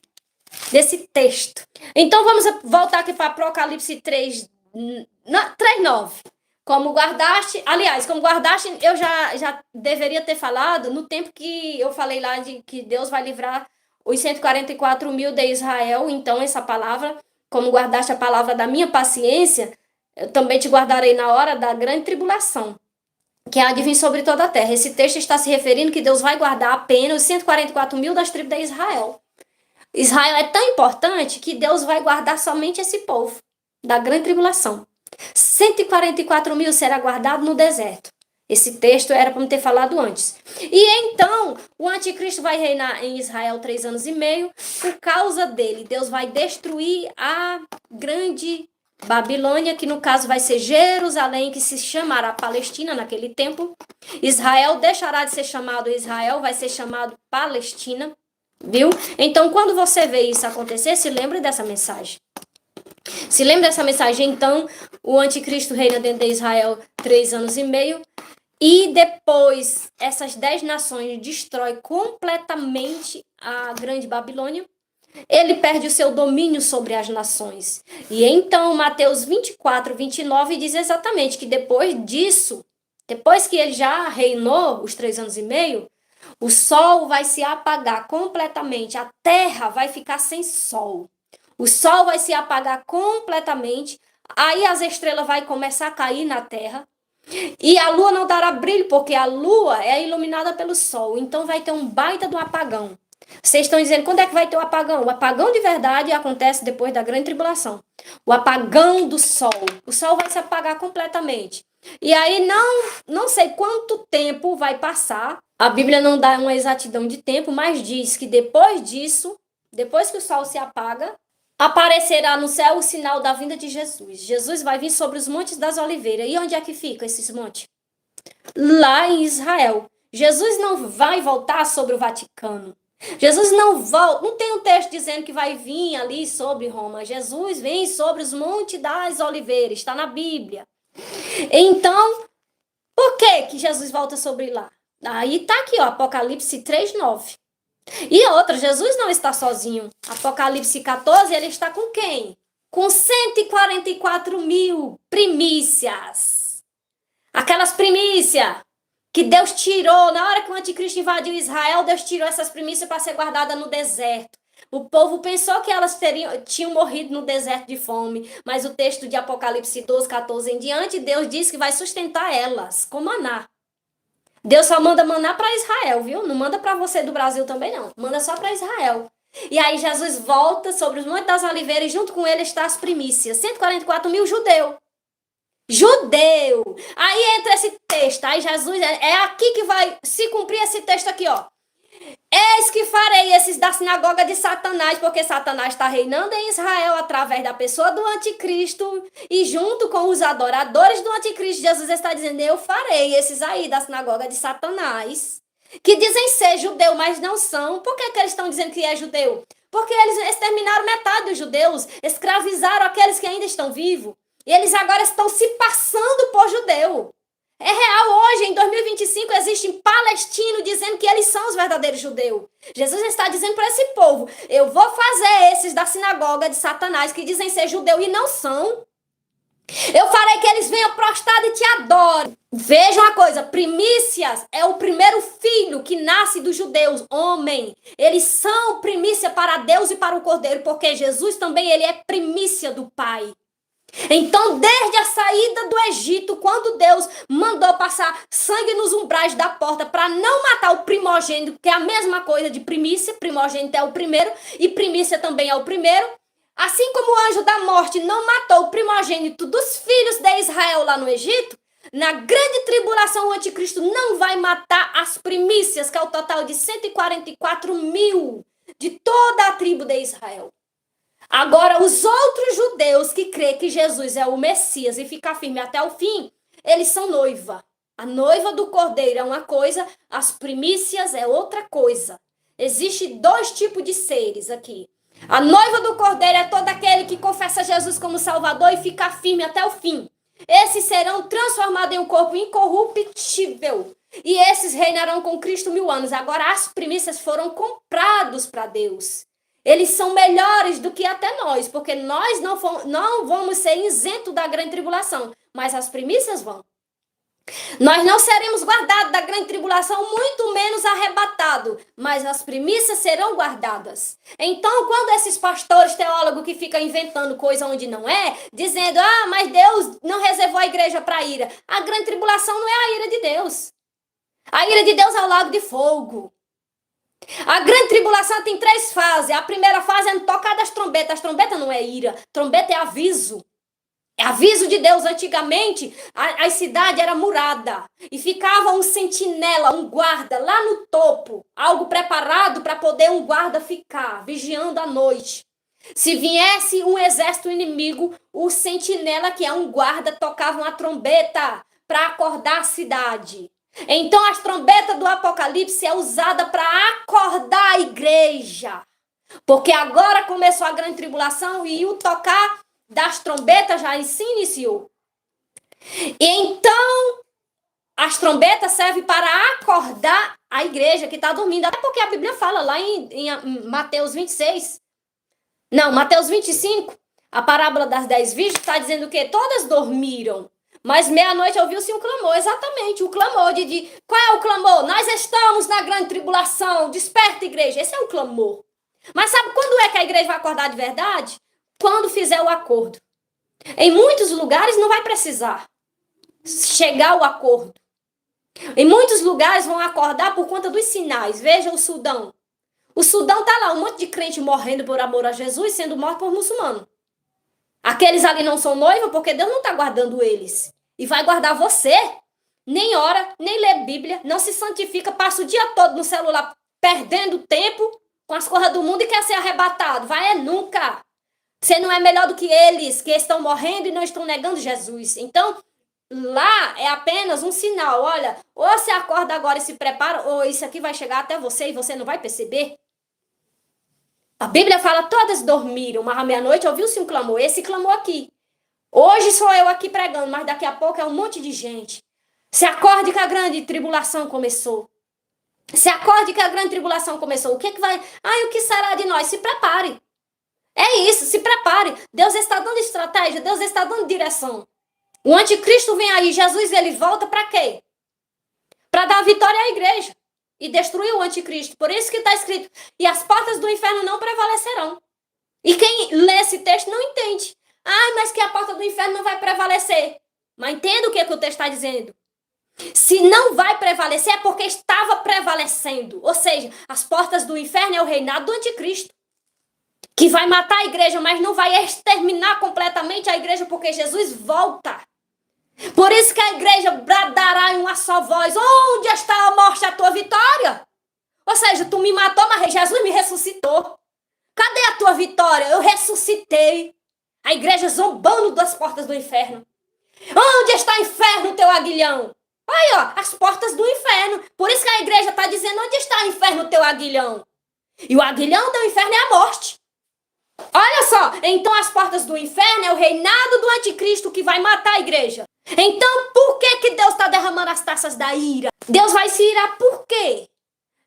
Speaker 1: texto. Então, vamos voltar aqui para Apocalipse 3:9. Como guardaste, eu já deveria ter falado no tempo que eu falei lá de que Deus vai livrar os 144 mil de Israel. Então, essa palavra, como guardaste a palavra da minha paciência, eu também te guardarei na hora da grande tribulação. que há de vir sobre toda a terra. Esse texto está se referindo que Deus vai guardar apenas os 144 mil das tribos de Israel. Israel é tão importante que Deus vai guardar somente esse povo da grande tribulação. 144 mil será guardado no deserto. Esse texto era para me ter falado antes. E então, o anticristo vai reinar em Israel 3 anos e meio. Por causa dele, Deus vai destruir a grande Babilônia, que no caso vai ser Jerusalém, que se chamará Palestina naquele tempo. Israel deixará de ser chamado Israel, vai ser chamado Palestina. Viu? Então, quando você vê isso acontecer, se lembre dessa mensagem. Se lembra dessa mensagem, então, o anticristo reina dentro de Israel 3 anos e meio. E depois, essas 10 nações destrói completamente a grande Babilônia. Ele perde o seu domínio sobre as nações. E então, Mateus 24, 29 diz exatamente que depois disso, depois que ele já reinou os 3 anos e meio, o sol vai se apagar completamente, a terra vai ficar sem sol. O sol vai se apagar completamente, aí as estrelas vão começar a cair na terra. E a lua não dará brilho, porque a lua é iluminada pelo sol. Então vai ter um baita de um apagão. Vocês estão dizendo, quando é que vai ter o apagão? O apagão de verdade acontece depois da grande tribulação. O apagão do sol. O sol vai se apagar completamente. E aí não sei quanto tempo vai passar. A Bíblia não dá uma exatidão de tempo, mas diz que depois disso, depois que o sol se apaga, aparecerá no céu o sinal da vinda de Jesus. Jesus vai vir sobre os montes das oliveiras. E onde é que ficam esses montes? Lá em Israel. Jesus não vai voltar sobre o Vaticano. Jesus não volta. Não tem um texto dizendo que vai vir ali sobre Roma. Jesus vem sobre os montes das oliveiras. Está na Bíblia. Então, por que Jesus volta sobre lá? Aí está aqui, ó, Apocalipse 3:9. E outra, Jesus não está sozinho. Apocalipse 14, ele está com quem? Com 144 mil primícias. Aquelas primícias que Deus tirou. Na hora que o anticristo invadiu Israel, Deus tirou essas primícias para ser guardada no deserto. O povo pensou que elas tinham morrido no deserto de fome. Mas o texto de Apocalipse 12, 14 em diante, Deus diz que vai sustentar elas com maná. Deus só manda maná para Israel, viu? Não manda para você do Brasil também, não. Manda só para Israel. E aí Jesus volta sobre os montes das oliveiras e junto com ele está as primícias. 144 mil judeus. Judeu! Aí entra esse texto. Aí Jesus, é aqui que vai se cumprir esse texto aqui, ó. Eis que farei esses da sinagoga de Satanás, porque Satanás está reinando em Israel através da pessoa do anticristo e junto com os adoradores do anticristo, Jesus está dizendo, eu farei esses aí da sinagoga de Satanás, que dizem ser judeu, mas não são. Por que eles estão dizendo que é judeu? Porque eles exterminaram metade dos judeus, escravizaram aqueles que ainda estão vivos, e eles agora estão se passando por judeu. É real hoje, em 2025, existe palestino dizendo que eles são os verdadeiros judeus. Jesus está dizendo para esse povo, eu vou fazer esses da sinagoga de Satanás que dizem ser judeu e não são. Eu farei que eles venham prostrado e te adorem. Veja uma coisa, primícias é o primeiro filho que nasce dos judeus, homem. Eles são primícia para Deus e para o Cordeiro, porque Jesus também ele é primícia do Pai. Então, desde a saída do Egito, quando Deus mandou passar sangue nos umbrais da porta para não matar o primogênito, que é a mesma coisa de primícia, primogênito é o primeiro e primícia também é o primeiro, assim como o anjo da morte não matou o primogênito dos filhos de Israel lá no Egito, na grande tribulação o anticristo não vai matar as primícias, que é o total de 144 mil de toda a tribo de Israel. Agora, os outros judeus que creem que Jesus é o Messias e ficam firme até o fim, eles são noiva. A noiva do Cordeiro é uma coisa, as primícias é outra coisa. Existem 2 tipos de seres aqui. A noiva do Cordeiro é todo aquele que confessa Jesus como Salvador e fica firme até o fim. Esses serão transformados em um corpo incorruptível. E esses reinarão com Cristo 1000 anos. Agora, as primícias foram comprados para Deus. Eles são melhores do que até nós, porque nós não vamos ser isentos da grande tribulação, mas as primícias vão. Nós não seremos guardados da grande tribulação, muito menos arrebatados, mas as primícias serão guardadas. Então, quando esses pastores teólogos que ficam inventando coisa onde não é, dizendo, mas Deus não reservou a igreja para a ira. A grande tribulação não é a ira de Deus. A ira de Deus é o lago de fogo. A grande tribulação tem 3 fases. A primeira fase é no tocar das trombetas. As trombetas não é ira. Trombeta é aviso. É aviso de Deus. Antigamente, a cidade era murada. E ficava um sentinela, um guarda lá no topo. Algo preparado para poder um guarda ficar, vigiando à noite. Se viesse um exército inimigo, o sentinela, que é um guarda, tocava uma trombeta para acordar a cidade. Então, as trombetas do Apocalipse é usada para acordar a igreja. Porque agora começou a grande tribulação e o tocar das trombetas já se iniciou. E então, as trombetas servem para acordar a igreja que está dormindo. Até porque a Bíblia fala lá em Mateus 26. Não, Mateus 25, a parábola das 10 virgens, está dizendo que todas dormiram. Mas meia-noite ouviu-se um clamor, exatamente, o clamor de... Qual é o clamor? Nós estamos na grande tribulação, desperta, igreja. Esse é o clamor. Mas sabe quando é que a igreja vai acordar de verdade? Quando fizer o acordo. Em muitos lugares não vai precisar chegar o acordo. Em muitos lugares vão acordar por conta dos sinais. Veja o Sudão. O Sudão tá lá, um monte de crente morrendo por amor a Jesus, sendo morto por muçulmano. Aqueles ali não são noivos porque Deus não está guardando eles. E vai guardar você. Nem ora, nem lê Bíblia, não se santifica, passa o dia todo no celular perdendo tempo com as coisas do mundo e quer ser arrebatado. Vai nunca. Você não é melhor do que eles, que estão morrendo e não estão negando Jesus. Então, lá é apenas um sinal. Olha, ou você acorda agora e se prepara, ou isso aqui vai chegar até você e você não vai perceber. A Bíblia fala, todas dormiram, mas à meia-noite ouviu-se um clamor. Esse clamou aqui. Hoje sou eu aqui pregando, mas daqui a pouco é um monte de gente. Se acorde que a grande tribulação começou. Se acorde que a grande tribulação começou. O que vai... o que será de nós? Se prepare. É isso, se prepare. Deus está dando estratégia, Deus está dando direção. O anticristo vem aí, Jesus, ele volta para quê? Para dar vitória à igreja e destruir o anticristo. Por isso que está escrito, e as portas do inferno não prevalecerão. E quem lê esse texto não entende. Mas que a porta do inferno não vai prevalecer. Mas entenda o que o texto está dizendo. Se não vai prevalecer é porque estava prevalecendo. Ou seja, as portas do inferno é o reinado do anticristo. Que vai matar a igreja, mas não vai exterminar completamente a igreja porque Jesus volta. Por isso que a igreja bradará em uma só voz. Onde está a morte, a tua vitória? Ou seja, tu me matou, mas Jesus me ressuscitou. Cadê a tua vitória? Eu ressuscitei. A igreja zombando das portas do inferno. Onde está o inferno, teu aguilhão? Aí, ó, as portas do inferno. Por isso que a igreja está dizendo, onde está o inferno, teu aguilhão? E o aguilhão do inferno é a morte. Olha só, então as portas do inferno é o reinado do anticristo que vai matar a igreja. Então, por que Deus está derramando as taças da ira? Deus vai se irar por quê?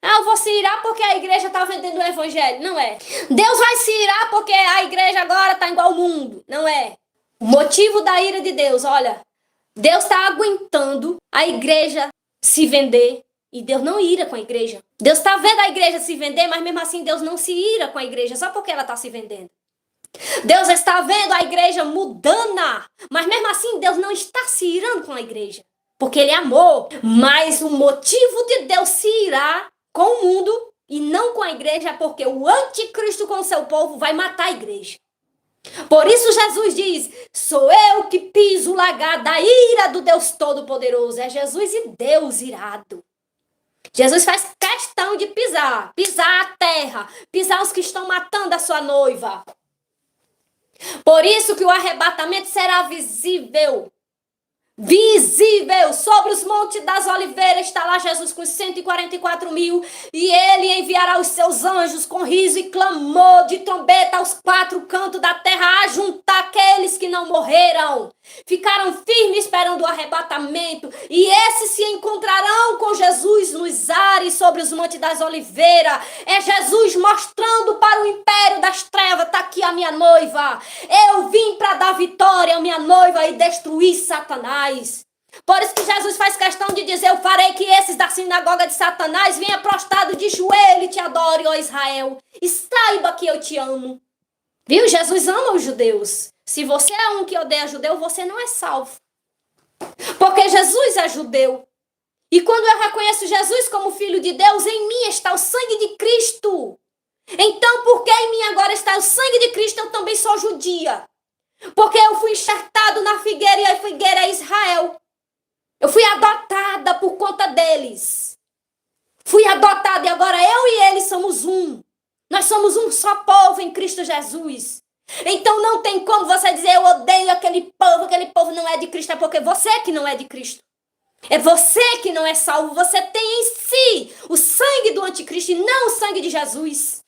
Speaker 1: Eu vou se irar porque a igreja está vendendo o evangelho. Não é. Deus vai se irar porque a igreja agora está igual ao mundo. Não é. O motivo da ira de Deus, olha. Deus está aguentando a igreja se vender e Deus não ira com a igreja. Deus está vendo a igreja se vender, mas mesmo assim Deus não se ira com a igreja só porque ela está se vendendo. Deus está vendo a igreja mudana, mas mesmo assim Deus não está se irando com a igreja. Porque Ele é amor. Mas o motivo de Deus se irar com o mundo e não com a igreja é porque o anticristo com o seu povo vai matar a igreja. Por isso Jesus diz, sou eu que piso o lagar da ira do Deus Todo-Poderoso. É Jesus e Deus irado. Jesus faz questão de pisar a terra, pisar os que estão matando a sua noiva. Por isso que o arrebatamento será visível. Visível sobre os montes das oliveiras está lá Jesus com os 144 mil e ele enviará os seus anjos com riso e clamor de trombeta aos 4 cantos da terra a juntar aqueles que não morreram, ficaram firmes esperando o arrebatamento e esses se encontrarão com Jesus nos ares sobre os montes das oliveiras. É Jesus mostrando para o império das trevas, está aqui a minha noiva, eu vim para dar vitória à minha noiva e destruir Satanás. Por isso que Jesus faz questão de dizer, eu farei que esses da sinagoga de Satanás venham prostrado de joelho e te adorem, ó Israel. E saiba que eu te amo. Viu? Jesus ama os judeus. Se você é um que odeia judeu, você não é salvo. Porque Jesus é judeu. E quando eu reconheço Jesus como Filho de Deus, em mim está o sangue de Cristo. Então, porque em mim agora está o sangue de Cristo, eu também sou judia. Porque eu fui enxertado na figueira e a figueira é Israel. Eu fui adotada por conta deles. Fui adotada e agora eu e eles somos um. Nós somos um só povo em Cristo Jesus. Então não tem como você dizer eu odeio aquele povo não é de Cristo, é porque você que não é de Cristo. É você que não é salvo, você tem em si o sangue do anticristo e não o sangue de Jesus.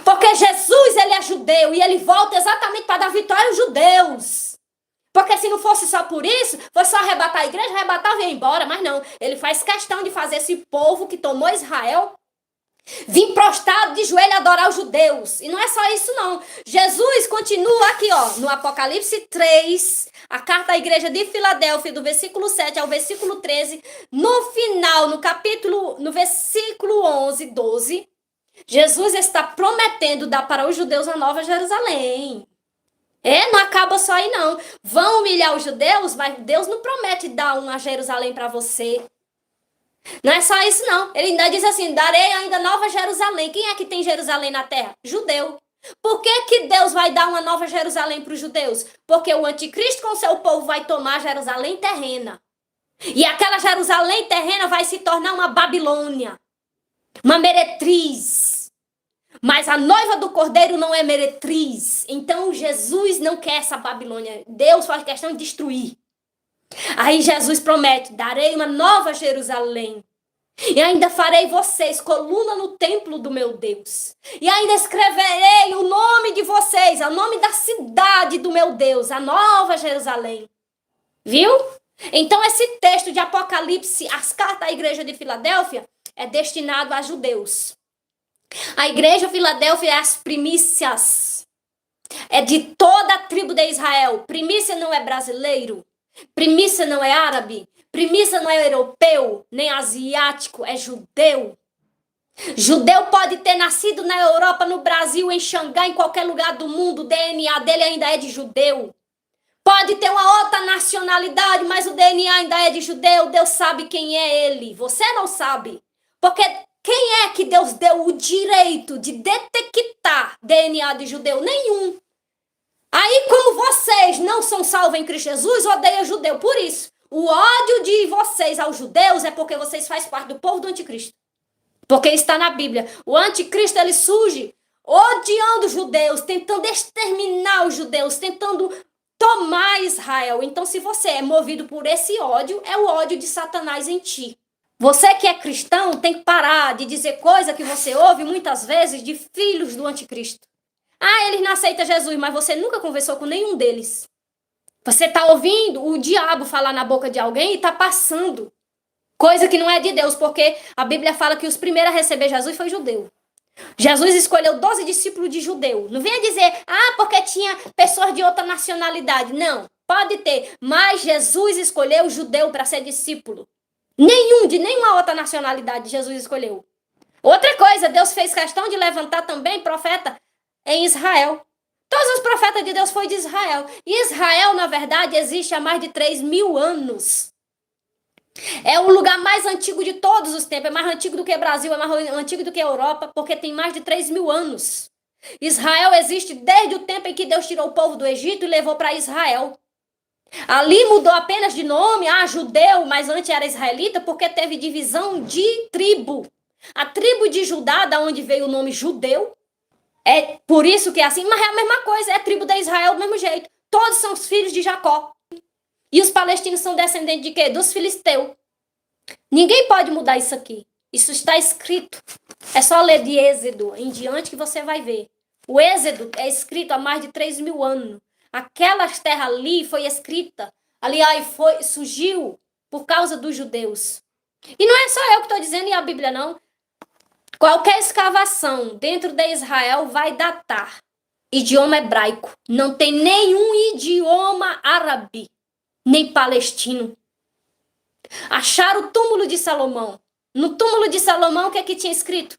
Speaker 1: Porque Jesus, ele é judeu e ele volta exatamente para dar vitória aos judeus. Porque se não fosse só por isso, fosse só arrebatar a igreja, arrebatar e ir embora, mas não. Ele faz questão de fazer esse povo que tomou Israel vir prostrado de joelho adorar os judeus. E não é só isso não. Jesus continua aqui, ó, no Apocalipse 3, a carta à igreja de Filadélfia, do versículo 7 ao versículo 13, no final, no versículo 11, 12, Jesus está prometendo dar para os judeus a nova Jerusalém. Não acaba só aí não. Vão humilhar os judeus, mas Deus não promete dar uma Jerusalém para você. Não é só isso não. Ele ainda diz assim, darei ainda nova Jerusalém. Quem é que tem Jerusalém na terra? Judeu. Por que Deus vai dar uma nova Jerusalém para os judeus? Porque o anticristo com seu povo vai tomar Jerusalém terrena. E aquela Jerusalém terrena vai se tornar uma Babilônia. Uma meretriz. Mas a noiva do cordeiro não é meretriz. Então Jesus não quer essa Babilônia. Deus faz questão de destruir. Aí Jesus promete, darei uma nova Jerusalém. E ainda farei vocês coluna no templo do meu Deus. E ainda escreverei o nome de vocês, o nome da cidade do meu Deus, a nova Jerusalém. Viu? Então esse texto de Apocalipse, as cartas à igreja de Filadélfia, é destinado a judeus. A igreja de Filadélfia é as primícias. É de toda a tribo de Israel. Primícia não é brasileiro. Primícia não é árabe. Primícia não é europeu, nem asiático. É judeu. Judeu pode ter nascido na Europa, no Brasil, em Xangai, em qualquer lugar do mundo. O DNA dele ainda é de judeu. Pode ter uma outra nacionalidade, mas o DNA ainda é de judeu. Deus sabe quem é ele. Você não sabe. Porque quem é que Deus deu o direito de detectar DNA de judeu? Nenhum. Aí, como vocês não são salvos em Cristo Jesus, odeiam judeu. Por isso, o ódio de vocês aos judeus é porque vocês fazem parte do povo do anticristo. Porque está na Bíblia. O anticristo, ele surge odiando os judeus, tentando exterminar os judeus, tentando tomar Israel. Então, se você é movido por esse ódio, é o ódio de Satanás em ti. Você que é cristão tem que parar de dizer coisa que você ouve muitas vezes de filhos do anticristo. Eles não aceitam Jesus, mas você nunca conversou com nenhum deles. Você está ouvindo o diabo falar na boca de alguém e está passando. Coisa que não é de Deus, porque a Bíblia fala que os primeiros a receber Jesus foi judeu. Jesus escolheu 12 discípulos de judeu. Não venha dizer, porque tinha pessoas de outra nacionalidade. Não, pode ter. Mas Jesus escolheu judeu para ser discípulo. De nenhuma outra nacionalidade Jesus escolheu. Outra coisa, Deus fez questão de levantar também profeta em Israel. Todos os profetas de Deus foram de Israel. E Israel, na verdade, existe há mais de 3.000 anos. É o lugar mais antigo de todos os tempos. É mais antigo do que o Brasil, é mais antigo do que a Europa, porque tem mais de 3.000 anos. Israel existe desde o tempo em que Deus tirou o povo do Egito e levou para Israel. Ali mudou apenas de nome, judeu, mas antes era israelita, porque teve divisão de tribo. A tribo de Judá, da onde veio o nome judeu, é por isso que é assim, mas é a mesma coisa, é a tribo de Israel do mesmo jeito. Todos são os filhos de Jacó. E os palestinos são descendentes de quê? Dos filisteus. Ninguém pode mudar isso aqui. Isso está escrito. É só ler de Êxodo em diante que você vai ver. O Êxodo é escrito há mais de 3.000 anos. Aquelas terras ali foi escrita. Surgiu por causa dos judeus. E não é só eu que estou dizendo e a Bíblia não. Qualquer escavação dentro de Israel vai datar idioma hebraico. Não tem nenhum idioma árabe, nem palestino. Acharam o túmulo de Salomão. No túmulo de Salomão, o que é que tinha escrito?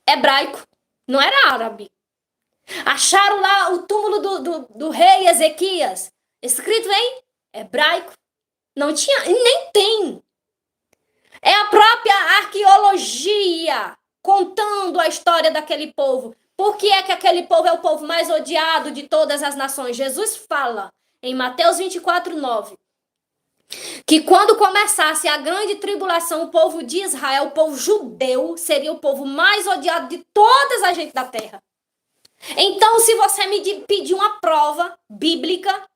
Speaker 1: Hebraico. Não era árabe. Acharam lá o túmulo do rei Ezequias. Escrito em hebraico. Não tinha, e nem tem. É a própria arqueologia contando a história daquele povo. Por que é que aquele povo é o povo mais odiado de todas as nações? Jesus fala em Mateus 24:9 que quando começasse a grande tribulação, o povo de Israel, o povo judeu, seria o povo mais odiado de todas as gente da terra. Então, se você me pedir uma prova bíblica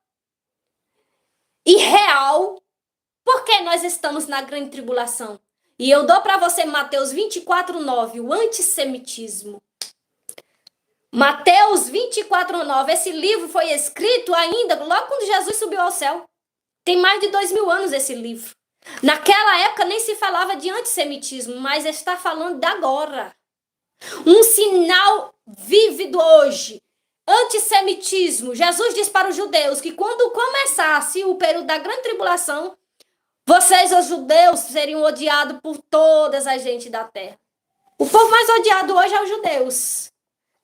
Speaker 1: e real, por que nós estamos na grande tribulação? E eu dou para você Mateus 24:9, o antissemitismo. Mateus 24:9, esse livro foi escrito ainda logo quando Jesus subiu ao céu. Tem mais de 2000 anos esse livro. Naquela época nem se falava de antissemitismo, mas está falando de agora. Um sinal vívido hoje. Antissemitismo. Jesus diz para os judeus que quando começasse o período da grande tribulação, vocês, os judeus, seriam odiados por todas as gente da terra. O povo mais odiado hoje é os judeus.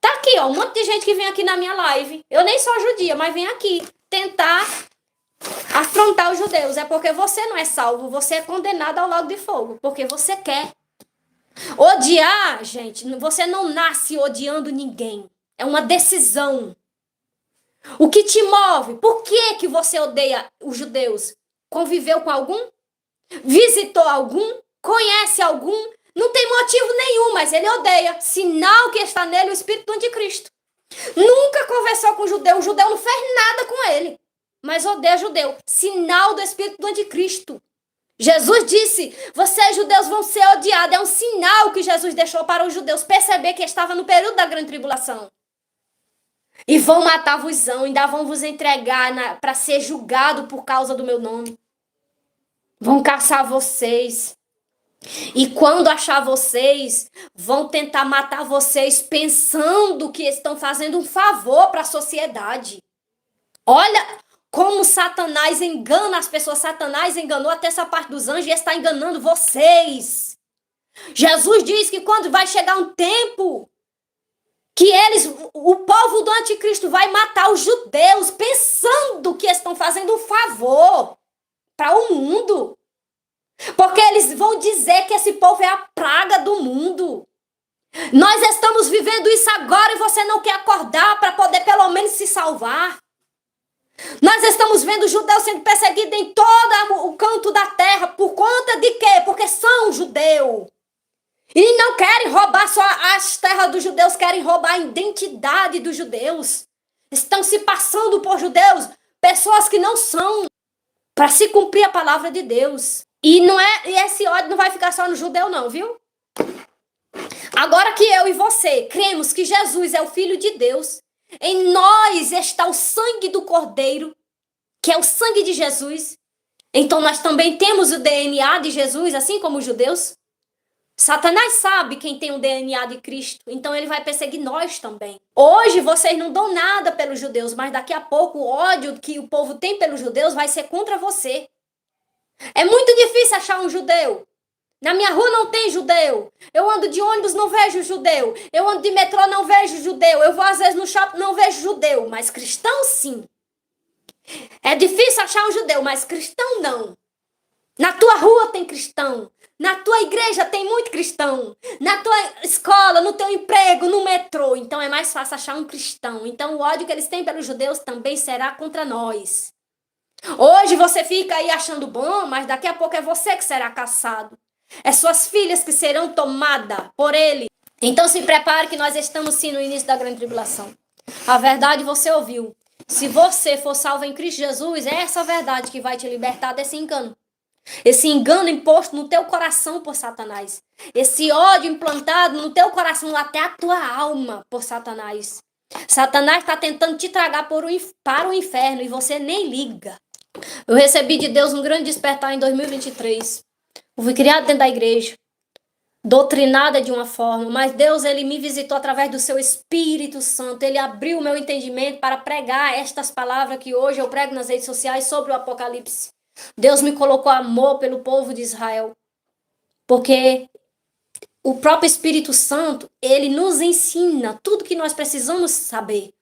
Speaker 1: Tá aqui, ó, um monte de gente que vem aqui na minha live. Eu nem sou judia, mas vem aqui tentar afrontar os judeus. É porque você não é salvo, você é condenado ao lago de fogo, porque você quer. Odiar, gente, você não nasce odiando ninguém. É uma decisão. O que te move? Por que você odeia os judeus? Conviveu com algum? Visitou algum? Conhece algum? Não tem motivo nenhum, mas ele odeia. Sinal que está nele o Espírito do Anticristo. Nunca conversou com o judeu não fez nada com ele, mas odeia judeu. Sinal do Espírito do Anticristo. Jesus disse, vocês judeus vão ser odiados. É um sinal que Jesus deixou para os judeus perceber que estava no período da grande tribulação. E vão matar-vos, ainda vão vos entregar para ser julgado por causa do meu nome. Vão caçar vocês. E quando achar vocês, vão tentar matar vocês pensando que estão fazendo um favor para a sociedade. Olha como Satanás engana as pessoas. Satanás enganou até essa parte dos anjos e está enganando vocês. Jesus diz que quando vai chegar um tempo que o povo do anticristo vai matar os judeus pensando que estão fazendo um favor para o mundo. Porque eles vão dizer que esse povo é a praga do mundo. Nós estamos vivendo isso agora e você não quer acordar para poder pelo menos se salvar. Nós estamos vendo os judeus sendo perseguidos em todo o canto da terra. Por conta de quê? Porque são judeus. E não querem roubar só as terras dos judeus, querem roubar a identidade dos judeus. Estão se passando por judeus, pessoas que não são, para se cumprir a palavra de Deus. E esse ódio não vai ficar só no judeu não, viu? Agora que eu e você cremos que Jesus é o Filho de Deus, em nós está o sangue do Cordeiro, que é o sangue de Jesus. Então nós também temos o DNA de Jesus, assim como os judeus. Satanás sabe quem tem o DNA de Cristo, então ele vai perseguir nós também. Hoje vocês não dão nada pelos judeus, mas daqui a pouco o ódio que o povo tem pelos judeus vai ser contra você. É muito difícil achar um judeu. Na minha rua não tem judeu. Eu ando de ônibus, não vejo judeu. Eu ando de metrô, não vejo judeu. Eu vou às vezes no shopping, não vejo judeu. Mas cristão, sim. É difícil achar um judeu, mas cristão, não. Na tua rua tem cristão. Na tua igreja tem muito cristão. Na tua escola, no teu emprego, no metrô. Então é mais fácil achar um cristão. Então o ódio que eles têm pelos judeus também será contra nós. Hoje você fica aí achando bom, mas daqui a pouco é você que será caçado. É suas filhas que serão tomadas por ele. Então se prepare que nós estamos sim no início da grande tribulação. A verdade você ouviu. Se você for salvo em Cristo Jesus, é essa verdade que vai te libertar desse engano. Esse engano imposto no teu coração por Satanás. Esse ódio implantado no teu coração, até a tua alma por Satanás. Satanás está tentando te tragar para o inferno e você nem liga. Eu recebi de Deus um grande despertar em 2023. Eu fui criado dentro da igreja, doutrinada de uma forma, mas Deus ele me visitou através do seu Espírito Santo. Ele abriu o meu entendimento para pregar estas palavras que hoje eu prego nas redes sociais sobre o Apocalipse. Deus me colocou amor pelo povo de Israel, porque o próprio Espírito Santo, ele nos ensina tudo que nós precisamos saber.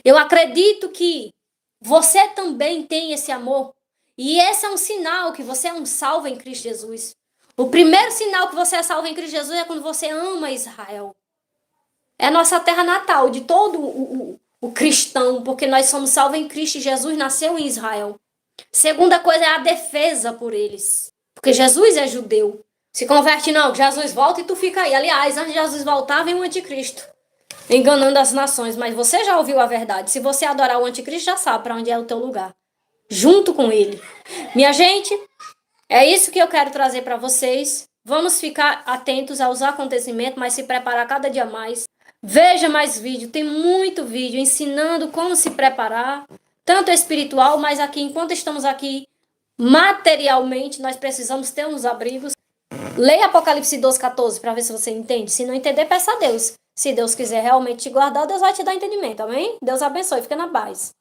Speaker 1: Eu acredito que você também tem esse amor E esse é um sinal que você é um salvo em Cristo Jesus. O primeiro sinal que você é salvo em Cristo Jesus é quando você ama Israel. É a nossa terra natal, de todo o cristão, porque nós somos salvos em Cristo. Jesus nasceu em Israel. Segunda coisa é a defesa por eles. Porque Jesus é judeu. Se converte não, Jesus volta e tu fica aí. Aliás, antes de Jesus voltar, vem o anticristo. Enganando as nações. Mas você já ouviu a verdade. Se você adorar o anticristo, já sabe para onde é o teu lugar. Junto com ele. Minha gente, é isso que eu quero trazer para vocês. Vamos ficar atentos aos acontecimentos, mas se preparar cada dia mais. Veja mais vídeo, tem muito vídeo ensinando como se preparar, tanto espiritual, mas aqui, enquanto estamos aqui, materialmente, nós precisamos ter uns abrigos. Leia Apocalipse 12:14 para ver se você entende. Se não entender, peça a Deus. Se Deus quiser realmente te guardar, Deus vai te dar entendimento, amém? Deus abençoe, fica na paz.